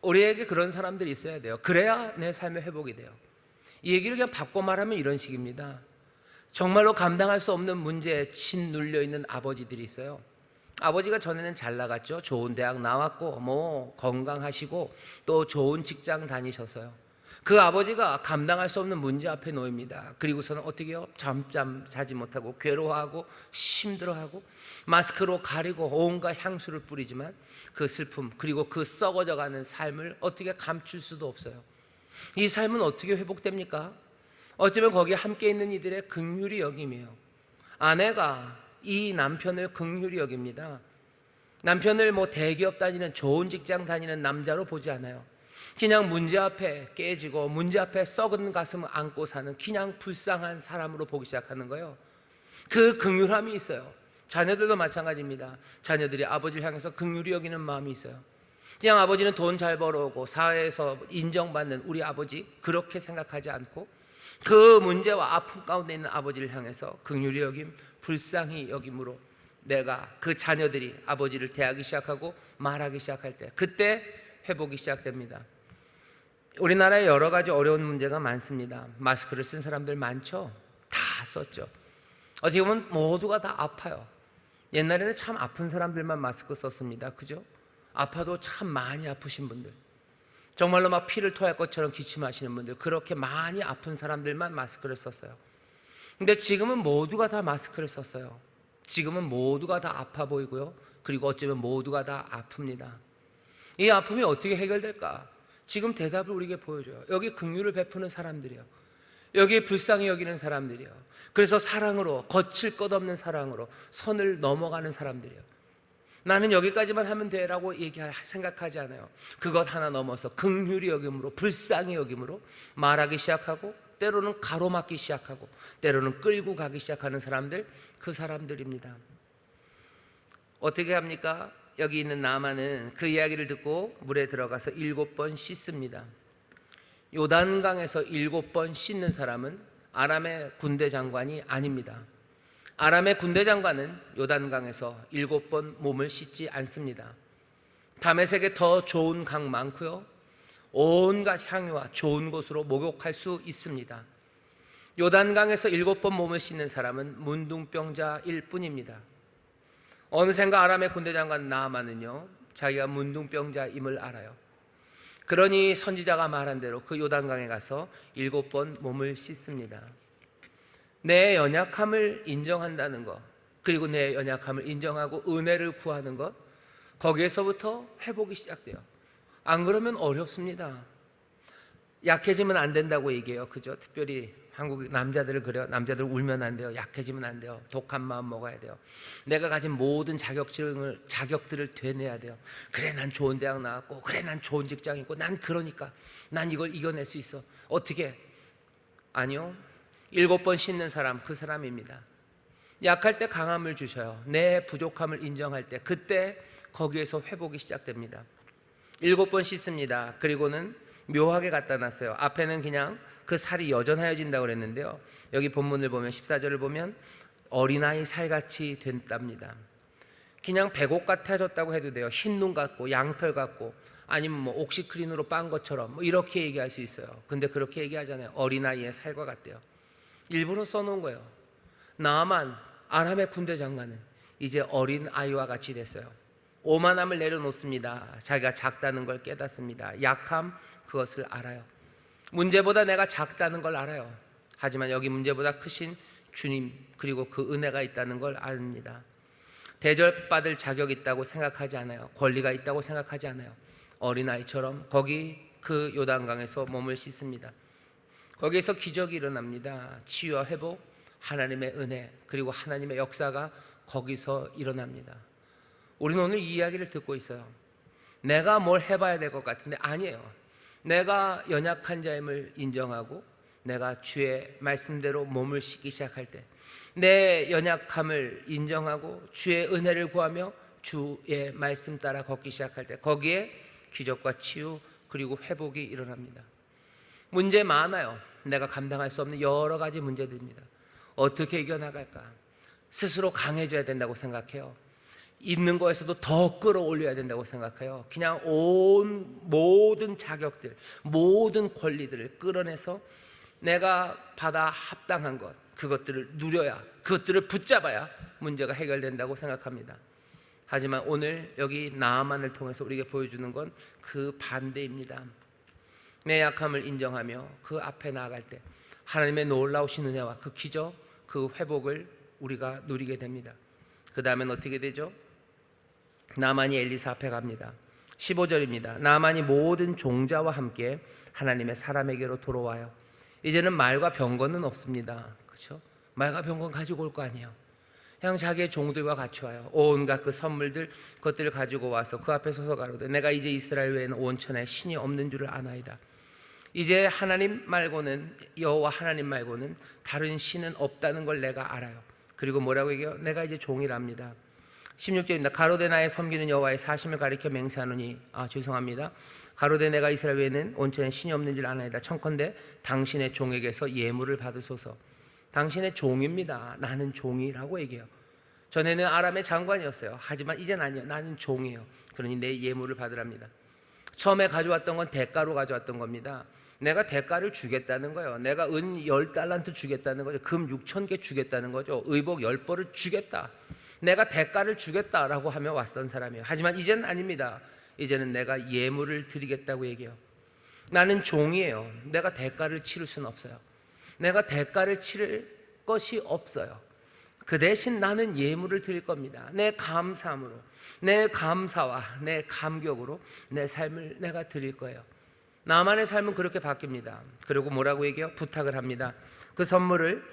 우리에게 그런 사람들이 있어야 돼요. 그래야 내 삶의 회복이 돼요. 이 얘기를 그냥 바꿔 말하면 이런 식입니다. 정말로 감당할 수 없는 문제에 짓눌려 있는 아버지들이 있어요. 아버지가 전에는 잘 나갔죠. 좋은 대학 나왔고 건강하시고 또 좋은 직장 다니셨어요. 그 아버지가 감당할 수 없는 문제 앞에 놓입니다. 그리고서는 어떻게 해요? 잠잠 자지 못하고 괴로워하고 힘들어하고 마스크로 가리고 온갖 향수를 뿌리지만 그 슬픔 그리고 그 썩어져가는 삶을 어떻게 감출 수도 없어요. 이 삶은 어떻게 회복됩니까? 어쩌면 거기에 함께 있는 이들의 긍휼히 여김이에요. 아내가 이 남편을 긍휼히 여깁니다. 남편을 대기업 다니는 좋은 직장 다니는 남자로 보지 않아요. 그냥 문제 앞에 깨지고 문제 앞에 썩은 가슴을 안고 사는 그냥 불쌍한 사람으로 보기 시작하는 거예요. 그 긍휼함이 있어요. 자녀들도 마찬가지입니다. 자녀들이 아버지를 향해서 긍휼히 여기는 마음이 있어요. 그냥 아버지는 돈 잘 벌어오고 사회에서 인정받는 우리 아버지, 그렇게 생각하지 않고 그 문제와 아픔 가운데 있는 아버지를 향해서 긍휼히 여김, 불쌍히 여김으로 내가 그 자녀들이 아버지를 대하기 시작하고 말하기 시작할 때, 그때 회복이 시작됩니다. 우리나라에 여러 가지 어려운 문제가 많습니다. 마스크를 쓴 사람들 많죠? 다 썼죠. 어떻게 보면 모두가 다 아파요. 옛날에는 참 아픈 사람들만 마스크 썼습니다. 그죠? 아파도 참 많이 아프신 분들, 정말로 막 피를 토할 것처럼 기침하시는 분들, 그렇게 많이 아픈 사람들만 마스크를 썼어요. 근데 지금은 모두가 다 마스크를 썼어요. 지금은 모두가 다 아파 보이고요, 그리고 어쩌면 모두가 다 아픕니다. 이 아픔이 어떻게 해결될까? 지금 대답을 우리에게 보여줘요. 여기 긍휼을 베푸는 사람들이요, 여기 불쌍히 여기는 사람들이요, 그래서 사랑으로, 거칠 것 없는 사랑으로 선을 넘어가는 사람들이요. 나는 여기까지만 하면 돼라고 생각하지 않아요. 그것 하나 넘어서 긍휼히 여김으로, 불쌍히 여김으로 말하기 시작하고, 때로는 가로막기 시작하고, 때로는 끌고 가기 시작하는 사람들, 그 사람들입니다. 어떻게 합니까? 여기 있는 나만은 그 이야기를 듣고 물에 들어가서 7번 씻습니다. 요단강에서 7번 씻는 사람은 아람의 군대 장관이 아닙니다. 아람의 군대 장관은 요단강에서 7번 몸을 씻지 않습니다. 다메섹에 더 좋은 강 많고요, 온갖 향유와 좋은 곳으로 목욕할 수 있습니다. 요단강에서 7번 몸을 씻는 사람은 문둥병자일 뿐입니다. 어느샌가 아람의 군대 장관 나아만은요, 자기가 문둥병자임을 알아요. 그러니 선지자가 말한 대로 그 요단강에 가서 7번 몸을 씻습니다. 내 연약함을 인정한다는 것, 그리고 내 연약함을 인정하고 은혜를 구하는 것, 거기에서부터 회복이 시작돼요. 안 그러면 어렵습니다. 약해지면 안 된다고 얘기해요. 그죠? 특별히 한국 남자들을 그래요. 남자들 울면 안 돼요. 약해지면 안 돼요. 독한 마음 먹어야 돼요. 내가 가진 모든 자격들을 되내야 돼요. 그래, 난 좋은 대학 나왔고, 그래, 난 좋은 직장 있고, 난 그러니까 난 이걸 이겨낼 수 있어. 어떻게? 아니요. 7번 씻는 사람, 그 사람입니다. 약할 때 강함을 주셔요. 내 부족함을 인정할 때, 그때 거기에서 회복이 시작됩니다. 7번 씻습니다. 그리고는 묘하게 갖다 놨어요. 앞에는 그냥 그 살이 여전하여진다고 그랬는데요, 여기 본문을 보면 14절을 보면 어린아이 살같이 된답니다. 그냥 백옥 같아졌다고 해도 돼요. 흰 눈 같고 양털 같고, 아니면 옥시크린으로 빤 것처럼 이렇게 얘기할 수 있어요. 근데 그렇게 얘기하잖아요. 어린아이의 살과 같대요. 일부러 써놓은 거예요. 나아만, 아람의 군대 장관은 이제 어린아이와 같이 됐어요. 오만함을 내려놓습니다. 자기가 작다는 걸 깨닫습니다. 약함, 그것을 알아요. 문제보다 내가 작다는 걸 알아요. 하지만 여기 문제보다 크신 주님, 그리고 그 은혜가 있다는 걸 압니다. 대접받을 자격이 있다고 생각하지 않아요. 권리가 있다고 생각하지 않아요. 어린아이처럼 거기 그 요단강에서 몸을 씻습니다. 거기에서 기적이 일어납니다. 치유와 회복, 하나님의 은혜, 그리고 하나님의 역사가 거기서 일어납니다. 우리는 오늘 이 이야기를 듣고 있어요. 내가 뭘 해봐야 될 것 같은데 아니에요. 내가 연약한 자임을 인정하고 내가 주의 말씀대로 몸을 씻기 시작할 때, 내 연약함을 인정하고 주의 은혜를 구하며 주의 말씀 따라 걷기 시작할 때, 거기에 기적과 치유 그리고 회복이 일어납니다. 문제 많아요. 내가 감당할 수 없는 여러 가지 문제들입니다. 어떻게 이겨나갈까? 스스로 강해져야 된다고 생각해요. 있는 거에서도 더 끌어올려야 된다고 생각해요. 그냥 온 모든 자격들, 모든 권리들을 끌어내서 내가 받아 합당한 것, 그것들을 누려야, 그것들을 붙잡아야 문제가 해결된다고 생각합니다. 하지만 오늘 여기 나아만을 통해서 우리에게 보여주는 건 그 반대입니다. 내 약함을 인정하며 그 앞에 나아갈 때 하나님의 놀라우신 은혜와 그 기적, 그 회복을 우리가 누리게 됩니다. 그 다음엔 어떻게 되죠? 나만이 엘리사 앞에 갑니다. 15절입니다. 나만이 모든 종자와 함께 하나님의 사람에게로 돌아와요. 이제는 말과 병거는 없습니다. 그렇죠? 말과 병건 가지고 올 거 아니에요. 그냥 자기의 종들과 같이 와요. 온갖 그 선물들, 그것들을 가지고 와서 그 앞에 서서 가로되 내가 이제 이스라엘 외에는 온천에 신이 없는 줄을 아나이다. 이제 하나님 말고는, 여호와 하나님 말고는 다른 신은 없다는 걸 내가 알아요. 그리고 뭐라고 얘기해요? 내가 이제 종이랍니다. 16절입니다. 가로되 나의 섬기는 여호와의 사심을 가리켜 맹세하노니, 죄송합니다. 가로되 내가 이스라엘 외에는 온천에 신이 없는 줄 아나이다. 청컨대 당신의 종에게서 예물을 받으소서. 당신의 종입니다. 나는 종이라고 얘기해요. 전에는 아람의 장관이었어요. 하지만 이젠 아니에요. 나는 종이에요. 그러니 내 예물을 받으랍니다. 처음에 가져왔던 건 대가로 가져왔던 겁니다. 내가 대가를 주겠다는 거예요. 내가 은 10달란트 주겠다는 거죠. 금 6,000개 주겠다는 거죠. 의복 10벌을 주겠다. 내가 대가를 주겠다라고 하며 왔던 사람이에요. 하지만 이제는 아닙니다. 이제는 내가 예물을 드리겠다고 얘기해요. 나는 종이에요. 내가 대가를 치를 수는 없어요. 내가 대가를 치를 것이 없어요. 그 대신 나는 예물을 드릴 겁니다. 내 감사함으로, 내 감사와 내 감격으로 내 삶을 내가 드릴 거예요. 나만의 삶은 그렇게 바뀝니다. 그리고 뭐라고 얘기해요? 부탁을 합니다. 그 선물을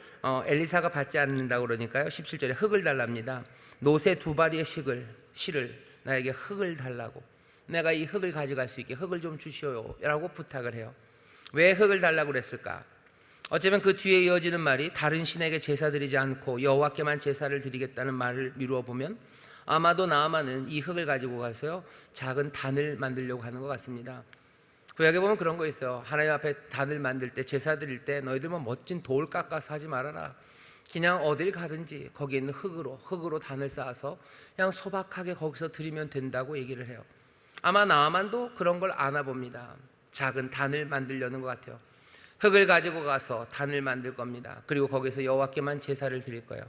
엘리사가 받지 않는다고 그러니까요, 17절에 흙을 달랍니다. 노새 2바리의 실을 나에게 흙을 달라고, 내가 이 흙을 가져갈 수 있게 흙을 좀 주시오 라고 부탁을 해요. 왜 흙을 달라고 그랬을까? 어쩌면 그 뒤에 이어지는 말이 다른 신에게 제사 드리지 않고 여호와께만 제사를 드리겠다는 말을 미루어 보면 아마도 나아만은 이 흙을 가지고 가서요, 작은 단을 만들려고 하는 것 같습니다. 구약에 보면 그런 거 있어요. 하나님 앞에 단을 만들 때, 제사 드릴 때 너희들 뭐 멋진 돌 깎아서 하지 말아라. 그냥 어딜 가든지 거기에 있는 흙으로 단을 쌓아서 그냥 소박하게 거기서 드리면 된다고 얘기를 해요. 아마 나아만도 그런 걸 아나 봅니다. 작은 단을 만들려는 것 같아요. 흙을 가지고 가서 단을 만들 겁니다. 그리고 거기서 여호와께만 제사를 드릴 거예요.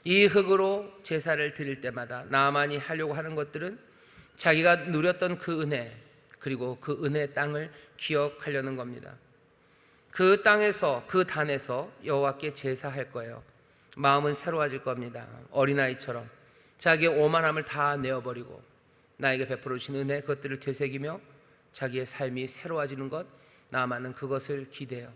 이 흙으로 제사를 드릴 때마다 나아만이 하려고 하는 것들은 자기가 누렸던 그 은혜, 그리고 그 은혜의 땅을 기억하려는 겁니다. 그 땅에서, 그 단에서 여호와께 제사할 거예요. 마음은 새로워질 겁니다. 어린아이처럼 자기의 오만함을 다 내어버리고 나에게 베풀어 주신 은혜, 그것들을 되새기며 자기의 삶이 새로워지는 것, 나아만은 그것을 기대해요.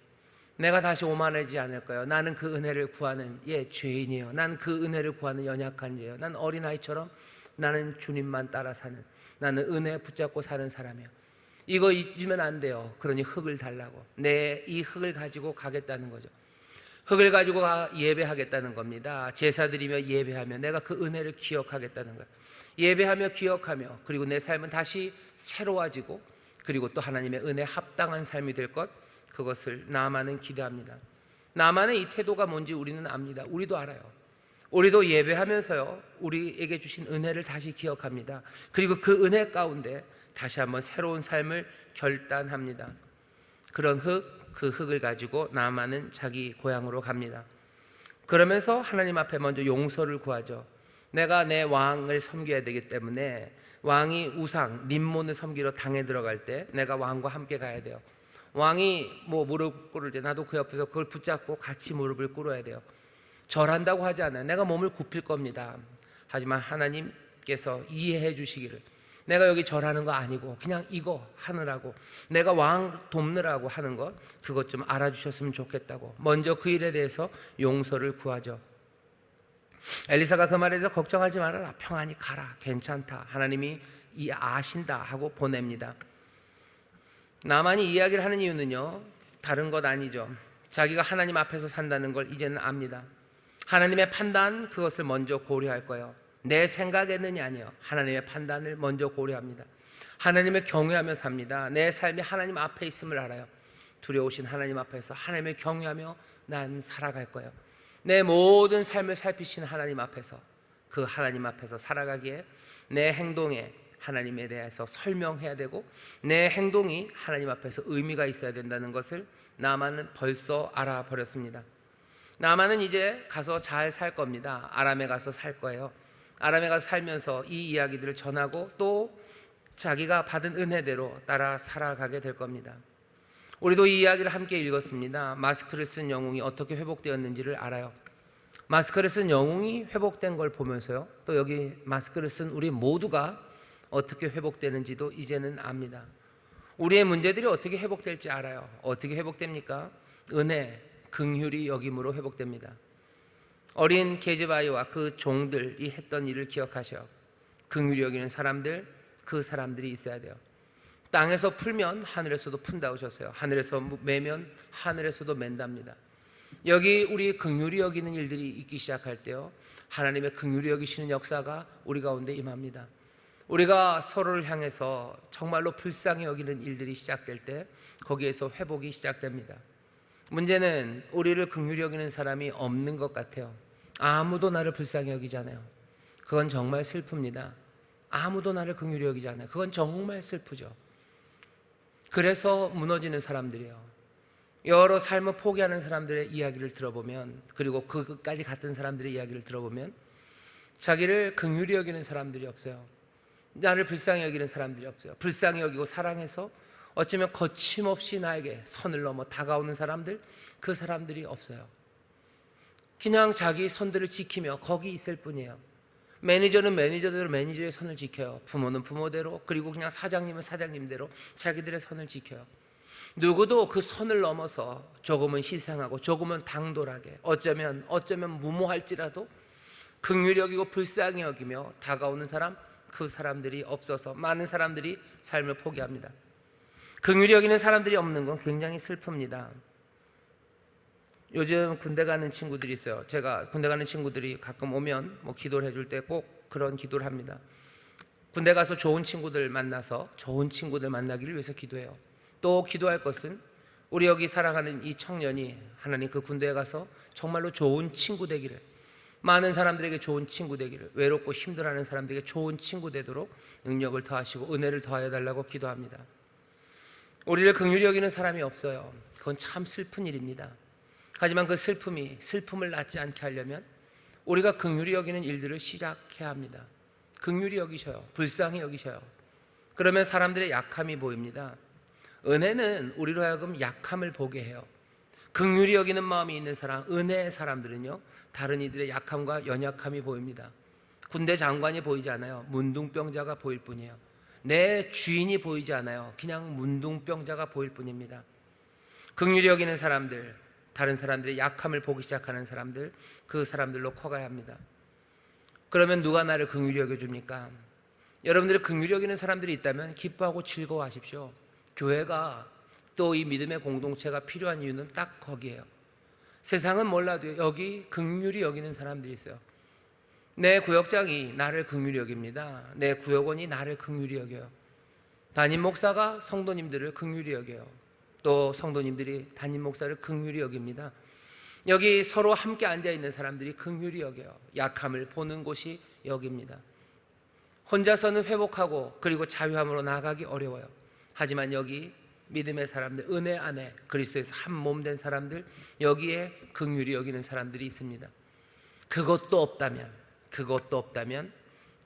내가 다시 오만하지 않을까요? 나는 그 은혜를 구하는 죄인이에요. 나는 그 은혜를 구하는 연약한 자예요. 난 어린아이처럼 나는 주님만 따라 사는, 나는 은혜 붙잡고 사는 사람이에요. 이거 잊으면 안 돼요. 그러니 흙을 달라고, 내 이 흙을 가지고 가겠다는 거죠. 흙을 가지고 예배하겠다는 겁니다. 제사 드리며 예배하며 내가 그 은혜를 기억하겠다는 거예요. 예배하며 기억하며, 그리고 내 삶은 다시 새로워지고, 그리고 또 하나님의 은혜에 합당한 삶이 될 것, 그것을 나아만은 기대합니다. 나아만의 이 태도가 뭔지 우리는 압니다. 우리도 알아요. 우리도 예배하면서요, 우리에게 주신 은혜를 다시 기억합니다. 그리고 그 은혜 가운데 다시 한번 새로운 삶을 결단합니다. 그런 그 흙을 가지고 나아만은 자기 고향으로 갑니다. 그러면서 하나님 앞에 먼저 용서를 구하죠. 내가 내 왕을 섬겨야 되기 때문에 왕이 우상, 림몬을 섬기러 당에 들어갈 때 내가 왕과 함께 가야 돼요. 왕이 무릎 꿇을 때 나도 그 옆에서 그걸 붙잡고 같이 무릎을 꿇어야 돼요. 절한다고 하지 않아요. 내가 몸을 굽힐 겁니다. 하지만 하나님께서 이해해 주시기를, 내가 여기 절하는 거 아니고 그냥 이거 하느라고, 내가 왕 돕느라고 하는 것, 그것 좀 알아주셨으면 좋겠다고 먼저 그 일에 대해서 용서를 구하죠. 엘리사가 그 말에 대해서 걱정하지 말아라, 평안히 가라, 괜찮다, 하나님이 아신다 하고 보냅니다. 나만이 이야기를 하는 이유는요, 다른 것 아니죠. 자기가 하나님 앞에서 산다는 걸 이제는 압니다. 하나님의 판단, 그것을 먼저 고려할 거예요. 내 생각에는이 아니에요. 하나님의 판단을 먼저 고려합니다. 하나님을 경외하며 삽니다. 내 삶이 하나님 앞에 있음을 알아요. 두려우신 하나님 앞에서 하나님을 경외하며 난 살아갈 거예요. 내 모든 삶을 살피신 하나님 앞에서, 그 하나님 앞에서 살아가기에 내 행동에 하나님에 대해서 설명해야 되고, 내 행동이 하나님 앞에서 의미가 있어야 된다는 것을 나만은 벌써 알아버렸습니다. 나만은 이제 가서 잘 살 겁니다. 아람에 가서 살 거예요. 아람에 가서 살면서 이 이야기들을 전하고 또 자기가 받은 은혜대로 따라 살아가게 될 겁니다. 우리도 이 이야기를 함께 읽었습니다. 마스크를 쓴 영웅이 어떻게 회복되었는지를 알아요. 마스크를 쓴 영웅이 회복된 걸 보면서요, 또 여기 마스크를 쓴 우리 모두가 어떻게 회복되는지도 이제는 압니다. 우리의 문제들이 어떻게 회복될지 알아요. 어떻게 회복됩니까? 은혜, 긍휼이 여김으로 회복됩니다. 어린 게즈바이와 그 종들이 했던 일을 기억하셔. 긍휼히 여기는 사람들, 그 사람들이 있어야 돼요. 땅에서 풀면 하늘에서도 푼다고 하셨어요. 하늘에서 매면 하늘에서도 맨답니다. 여기 우리 긍휼히 여기는 일들이 있기 시작할 때요, 하나님의 긍휼히 여기시는 역사가 우리 가운데 임합니다. 우리가 서로를 향해서 정말로 불쌍히 여기는 일들이 시작될 때 거기에서 회복이 시작됩니다. 문제는 우리를 긍휼히 여기는 사람이 없는 것 같아요. 아무도 나를 불쌍히 여기잖아요. 그건 정말 슬픕니다. 아무도 나를 긍휼히 여기지 않아요. 그건 정말 슬프죠. 그래서 무너지는 사람들이에요. 여러 삶을 포기하는 사람들의 이야기를 들어보면, 그리고 그까지 갔던 사람들의 이야기를 들어보면 자기를 긍휼히 여기는 사람들이 없어요. 나를 불쌍히 여기는 사람들이 없어요. 불쌍히 여기고 사랑해서 어쩌면 거침없이 나에게 선을 넘어 다가오는 사람들, 그 사람들이 없어요. 그냥 자기 선들을 지키며 거기 있을 뿐이에요. 매니저는 매니저대로 매니저의 선을 지켜요. 부모는 부모대로, 그리고 그냥 사장님은 사장님대로 자기들의 선을 지켜요. 누구도 그 선을 넘어서 조금은 희생하고 조금은 당돌하게, 어쩌면 무모할지라도 긍휼히 여기고 불쌍히 여기며 다가오는 사람, 그 사람들이 없어서 많은 사람들이 삶을 포기합니다. 긍휼히 여기는 사람들이 없는 건 굉장히 슬픕니다. 요즘 군대 가는 친구들이 있어요. 제가 군대 가는 친구들이 가끔 오면 기도를 해줄 때 꼭 그런 기도를 합니다. 군대 가서 좋은 친구들 만나서 좋은 친구들 만나기를 위해서 기도해요. 또 기도할 것은 우리 여기 살아가는 이 청년이 하나님 그 군대에 가서 정말로 좋은 친구 되기를, 많은 사람들에게 좋은 친구 되기를, 외롭고 힘들어하는 사람들에게 좋은 친구 되도록 능력을 더하시고 은혜를 더하여 달라고 기도합니다. 우리를 긍휼히 여기는 사람이 없어요. 그건 참 슬픈 일입니다. 하지만 그 슬픔을 낳지 않게 하려면 우리가 긍휼히 여기는 일들을 시작해야 합니다. 긍휼히 여기셔요. 불쌍히 여기셔요. 그러면 사람들의 약함이 보입니다. 은혜는 우리로 하여금 약함을 보게 해요. 긍휼히 여기는 마음이 있는 사람, 은혜의 사람들은요, 다른 이들의 약함과 연약함이 보입니다. 군대 장관이 보이지 않아요. 문둥병자가 보일 뿐이에요. 내 주인이 보이지 않아요. 그냥 문둥병자가 보일 뿐입니다. 긍휼히 여기는 사람들, 다른 사람들의 약함을 보기 시작하는 사람들, 그 사람들로 커가야 합니다. 그러면 누가 나를 긍휼히 여겨줍니까? 여러분들이 긍휼히 여기는 사람들이 있다면 기뻐하고 즐거워하십시오. 교회가 또 이 믿음의 공동체가 필요한 이유는 딱 거기에요. 세상은 몰라도 여기 긍휼히 여기는 사람들이 있어요. 내 구역장이 나를 긍휼히 여깁니다. 내 구역원이 나를 긍휼히 여겨요. 담임 목사가 성도님들을 긍휼히 여겨요. 또 성도님들이 담임 목사를 긍휼히 여깁니다. 여기 서로 함께 앉아있는 사람들이 긍휼히 여겨요. 약함을 보는 곳이 여기입니다. 혼자서는 회복하고 그리고 자유함으로 나아가기 어려워요. 하지만 여기 믿음의 사람들, 은혜 안에 그리스도에서 한 몸 된 사람들, 여기에 긍휼히 여기는 사람들이 있습니다. 그것도 없다면 그것도 없다면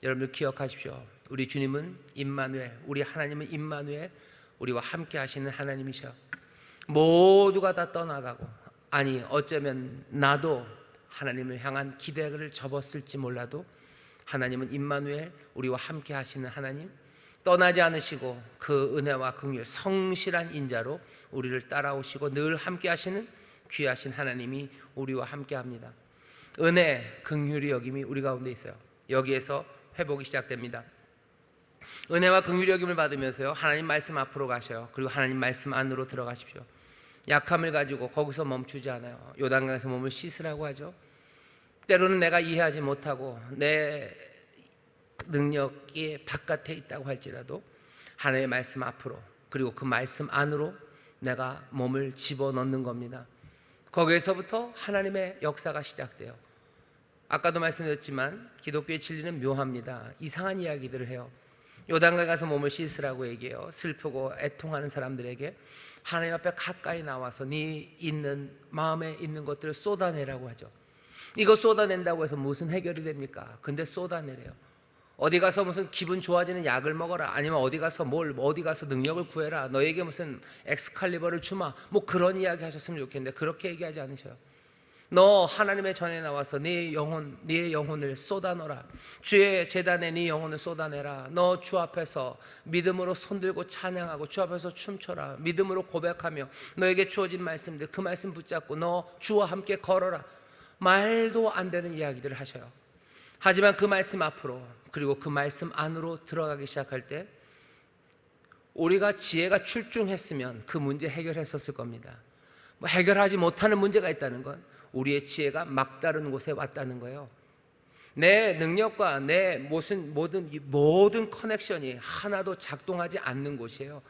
여러분들 기억하십시오. 우리 주님은 임마누엘, 우리 하나님은 임마누엘, 우리와 함께 하시는 하나님이셔. 모두가 다 떠나가고, 아니 어쩌면 나도 하나님을 향한 기대를 접었을지 몰라도 하나님은 임마누엘, 우리와 함께 하시는 하나님, 떠나지 않으시고 그 은혜와 긍휼 성실한 인자로 우리를 따라오시고 늘 함께 하시는 귀하신 하나님이 우리와 함께 합니다. 은혜, 긍휼이 여김이 우리 가운데 있어요. 여기에서 회복이 시작됩니다. 은혜와 긍휼이 여김을 받으면서요, 하나님 말씀 앞으로 가셔요. 그리고 하나님 말씀 안으로 들어가십시오. 약함을 가지고 거기서 멈추지 않아요. 요단강에서 몸을 씻으라고 하죠. 때로는 내가 이해하지 못하고 내 능력이 바깥에 있다고 할지라도 하나님의 말씀 앞으로, 그리고 그 말씀 안으로 내가 몸을 집어넣는 겁니다. 거기에서부터 하나님의 역사가 시작돼요. 아까도 말씀드렸지만 기독교의 진리는 묘합니다. 이상한 이야기들을 해요. 요단강에 가서 몸을 씻으라고 얘기해요. 슬프고 애통하는 사람들에게 하나님 앞에 가까이 나와서 네 있는 마음에 있는 것들을 쏟아내라고 하죠. 이거 쏟아낸다고 해서 무슨 해결이 됩니까? 근데 쏟아내래요. 어디 가서 무슨 기분 좋아지는 약을 먹어라, 아니면 어디 가서 어디 가서 능력을 구해라, 너에게 무슨 엑스칼리버를 주마, 뭐 그런 이야기 하셨으면 좋겠는데 그렇게 얘기하지 않으셔요. 너 하나님의 전에 나와서 네 영혼을 쏟아넣어라. 주의 제단에 네 영혼을 쏟아내라. 너 주 앞에서 믿음으로 손들고 찬양하고 주 앞에서 춤춰라. 믿음으로 고백하며 너에게 주어진 말씀들, 그 말씀 붙잡고 너 주와 함께 걸어라. 말도 안 되는 이야기들을 하셔요. 하지만 그 말씀 앞으로, 그리고 그 말씀 안으로 들어가기 시작할 때 우리가 지혜가 출중했으면 그 문제 해결했었을 겁니다. 뭐 해결하지 못하는 문제가 있다는 건 우리의 지혜가 막다른 곳에 왔다는 거예요. 내 능력과 내 모든 커넥션이 하나도 작동하지 않는 곳이에요.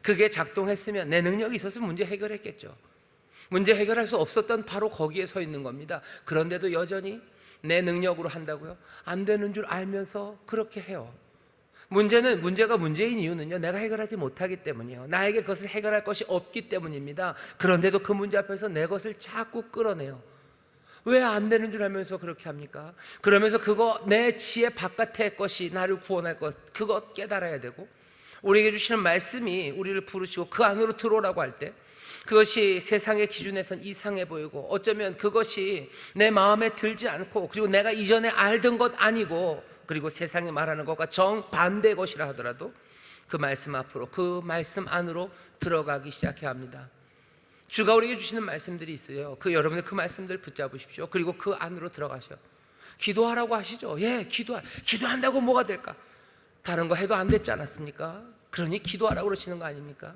그게 작동했으면, 내 능력이 있었으면 문제 해결했겠죠. 문제 해결할 수 없었던 바로 거기에 서 있는 겁니다. 그런데도 여전히 내 능력으로 한다고요? 안 되는 줄 알면서 그렇게 해요. 문제가 문제인 이유는요, 내가 해결하지 못하기 때문이에요. 나에게 그것을 해결할 것이 없기 때문입니다. 그런데도 그 문제 앞에서 내 것을 자꾸 끌어내요. 왜 안 되는 줄 알면서 그렇게 합니까? 그러면서 그거 내 지혜 바깥의 것이 나를 구원할 것, 그것 깨달아야 되고, 우리에게 주시는 말씀이 우리를 부르시고 그 안으로 들어오라고 할 때 그것이 세상의 기준에선 이상해 보이고, 어쩌면 그것이 내 마음에 들지 않고, 그리고 내가 이전에 알던 것 아니고, 그리고 세상이 말하는 것과 정반대의 것이라 하더라도 그 말씀 앞으로, 그 말씀 안으로 들어가기 시작해야 합니다. 주가 우리에게 주시는 말씀들이 있어요. 여러분들 그 말씀들 붙잡으십시오. 그리고 그 안으로 들어가셔. 기도하라고 하시죠. 예, 기도한다고 뭐가 될까? 다른 거 해도 안 됐지 않았습니까? 그러니 기도하라고 그러시는 거 아닙니까?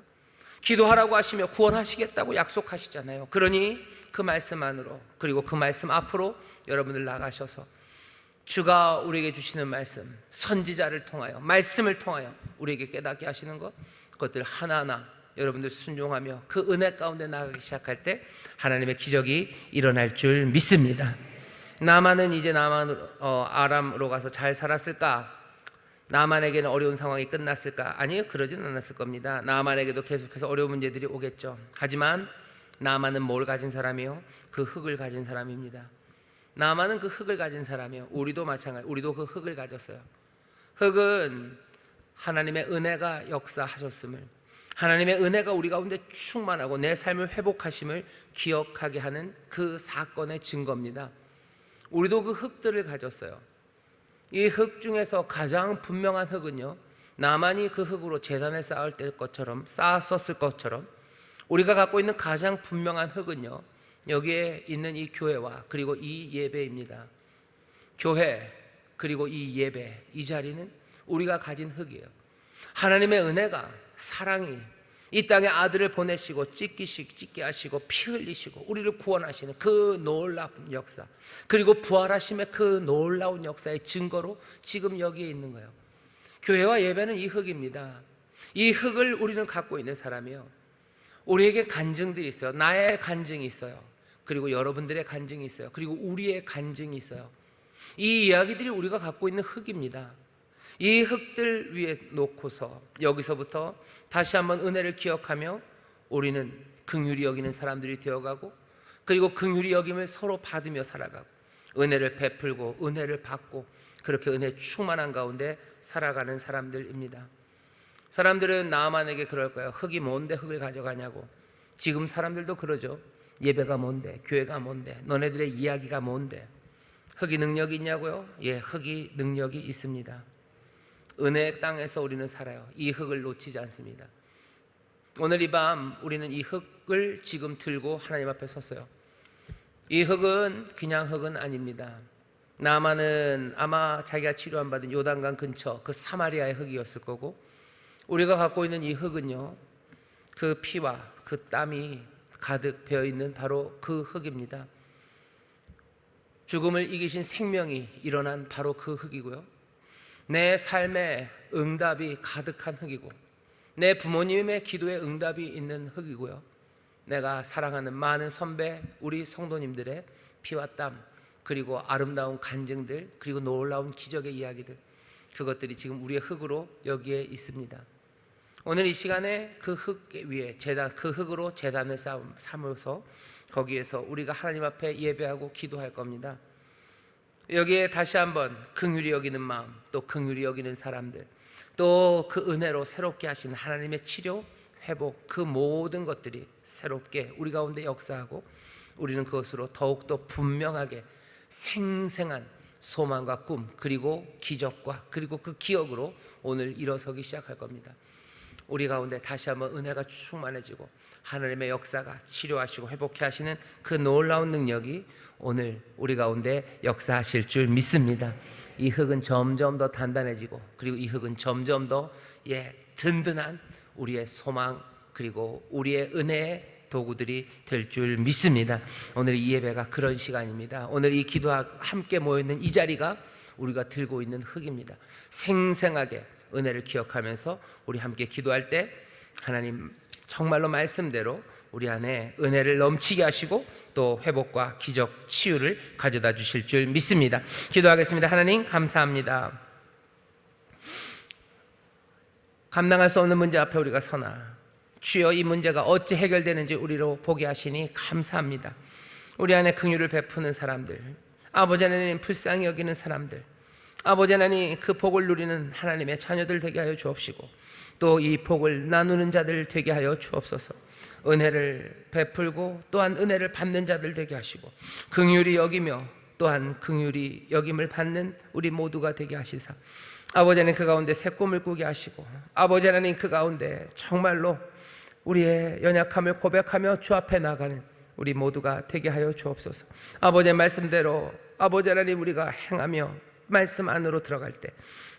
기도하라고 하시며 구원하시겠다고 약속하시잖아요. 그러니 그 말씀 안으로, 그리고 그 말씀 앞으로 여러분들 나가셔서 주가 우리에게 주시는 말씀, 선지자를 통하여, 말씀을 통하여 우리에게 깨닫게 하시는 것, 그것들 하나하나 여러분들 순종하며 그 은혜 가운데 나가기 시작할 때 하나님의 기적이 일어날 줄 믿습니다. 나만은 이제 아람으로 가서 잘 살았을까? 나만에게는 어려운 상황이 끝났을까? 아니요, 그러진 않았을 겁니다. 나만에게도 계속해서 어려운 문제들이 오겠죠. 하지만 나만은 뭘 가진 사람이요? 그 흙을 가진 사람입니다. 나만은 그 흙을 가진 사람이요. 우리도 마찬가지, 우리도 그 흙을 가졌어요. 흙은 하나님의 은혜가 역사하셨음을, 하나님의 은혜가 우리 가운데 충만하고 내 삶을 회복하심을 기억하게 하는 그 사건의 증거입니다. 우리도 그 흙들을 가졌어요. 이 흙 중에서 가장 분명한 흙은요, 나만이 그 흙으로 제단을 쌓았었을 것처럼 우리가 갖고 있는 가장 분명한 흙은요, 여기에 있는 이 교회와 그리고 이 예배입니다. 교회 그리고 이 예배, 이 자리는 우리가 가진 흙이에요. 하나님의 은혜가, 사랑이 이 땅에 아들을 보내시고 찢게 하시고 피 흘리시고 우리를 구원하시는 그 놀라운 역사, 그리고 부활하심의 그 놀라운 역사의 증거로 지금 여기에 있는 거예요. 교회와 예배는 이 흙입니다. 이 흙을 우리는 갖고 있는 사람이요, 우리에게 간증들이 있어요. 나의 간증이 있어요. 그리고 여러분들의 간증이 있어요. 그리고 우리의 간증이 있어요. 이 이야기들이 우리가 갖고 있는 흙입니다. 이 흙들 위에 놓고서 여기서부터 다시 한번 은혜를 기억하며 우리는 긍휼히 여기는 사람들이 되어가고, 그리고 긍휼히 여김을 서로 받으며 살아가고, 은혜를 베풀고 은혜를 받고 그렇게 은혜 충만한 가운데 살아가는 사람들입니다. 사람들은 나만에게 그럴 거예요. 흙이 뭔데 흙을 가져가냐고. 지금 사람들도 그러죠. 예배가 뭔데, 교회가 뭔데, 너네들의 이야기가 뭔데. 흙이 능력이 있냐고요? 예, 흙이 능력이 있습니다. 은혜의 땅에서 우리는 살아요. 이 흙을 놓치지 않습니다. 오늘 이 밤 우리는 이 흙을 지금 들고 하나님 앞에 섰어요. 이 흙은 그냥 흙은 아닙니다. 나만은 아마 자기가 치료한 받은 요단강 근처 그 사마리아의 흙이었을 거고, 우리가 갖고 있는 이 흙은요, 그 피와 그 땀이 가득 배어 있는 바로 그 흙입니다. 죽음을 이기신 생명이 일어난 바로 그 흙이고요, 내 삶의 응답이 가득한 흙이고, 내 부모님의 기도에 응답이 있는 흙이고요, 내가 사랑하는 많은 선배 우리 성도님들의 피와 땀, 그리고 아름다운 간증들, 그리고 놀라운 기적의 이야기들, 그것들이 지금 우리의 흙으로 여기에 있습니다. 오늘 이 시간에 그 흙 위에 제단, 그 흙으로 제단을 삼아서 거기에서 우리가 하나님 앞에 예배하고 기도할 겁니다. 여기에 다시 한번 긍휼히 여기는 마음, 또 긍휼히 여기는 사람들, 또 그 은혜로 새롭게 하신 하나님의 치료, 회복, 그 모든 것들이 새롭게 우리 가운데 역사하고, 우리는 그것으로 더욱더 분명하게 생생한 소망과 꿈, 그리고 기적과 그리고 그 기억으로 오늘 일어서기 시작할 겁니다. 우리 가운데 다시 한번 은혜가 충만해지고 하나님의 역사가 치료하시고 회복해 하시는 그 놀라운 능력이 오늘 우리 가운데 역사하실 줄 믿습니다. 이 흙은 점점 더 단단해지고, 그리고 이 흙은 점점 더 든든한 우리의 소망, 그리고 우리의 은혜의 도구들이 될 줄 믿습니다. 오늘 이 예배가 그런 시간입니다. 오늘 이 기도와 함께 모여있는 이 자리가 우리가 들고 있는 흙입니다. 생생하게 은혜를 기억하면서 우리 함께 기도할 때 하나님 정말로 말씀대로 우리 안에 은혜를 넘치게 하시고 또 회복과 기적, 치유를 가져다 주실 줄 믿습니다. 기도하겠습니다. 하나님 감사합니다. 감당할 수 없는 문제 앞에 우리가 서나 주여 이 문제가 어찌 해결되는지 우리로 보게 하시니 감사합니다. 우리 안에 긍휼을 베푸는 사람들, 아버지 하나님 불쌍히 여기는 사람들, 아버지 하나님 그 복을 누리는 하나님의 자녀들 되게 하여 주옵시고, 또 이 복을 나누는 자들 되게 하여 주옵소서. 은혜를 베풀고 또한 은혜를 받는 자들 되게 하시고, 긍휼히 여기며 또한 긍휼히 여김을 받는 우리 모두가 되게 하시사, 아버지 하나님 그 가운데 새 꿈을 꾸게 하시고, 아버지 하나님 그 가운데 정말로 우리의 연약함을 고백하며 주 앞에 나가는 우리 모두가 되게 하여 주옵소서. 아버지의 말씀대로 아버지 하나님 우리가 행하며 말씀 안으로 들어갈 때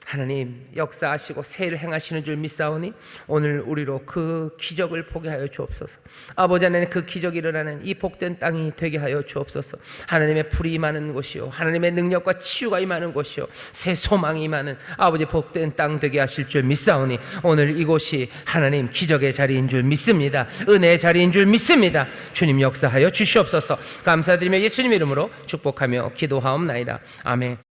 하나님 역사하시고 새를 행하시는 줄 믿사오니 오늘 우리로 그 기적을 보게 하여 주옵소서. 아버지 하나님 그 기적이 일어나는 이 복된 땅이 되게 하여 주옵소서. 하나님의 불이 임하는 곳이요, 하나님의 능력과 치유가 임하는 곳이요, 새 소망이 임하는 아버지 복된 땅 되게 하실 줄 믿사오니 오늘 이곳이 하나님 기적의 자리인 줄 믿습니다. 은혜의 자리인 줄 믿습니다. 주님 역사하여 주시옵소서. 감사드리며 예수님 이름으로 축복하며 기도하옵나이다. 아멘.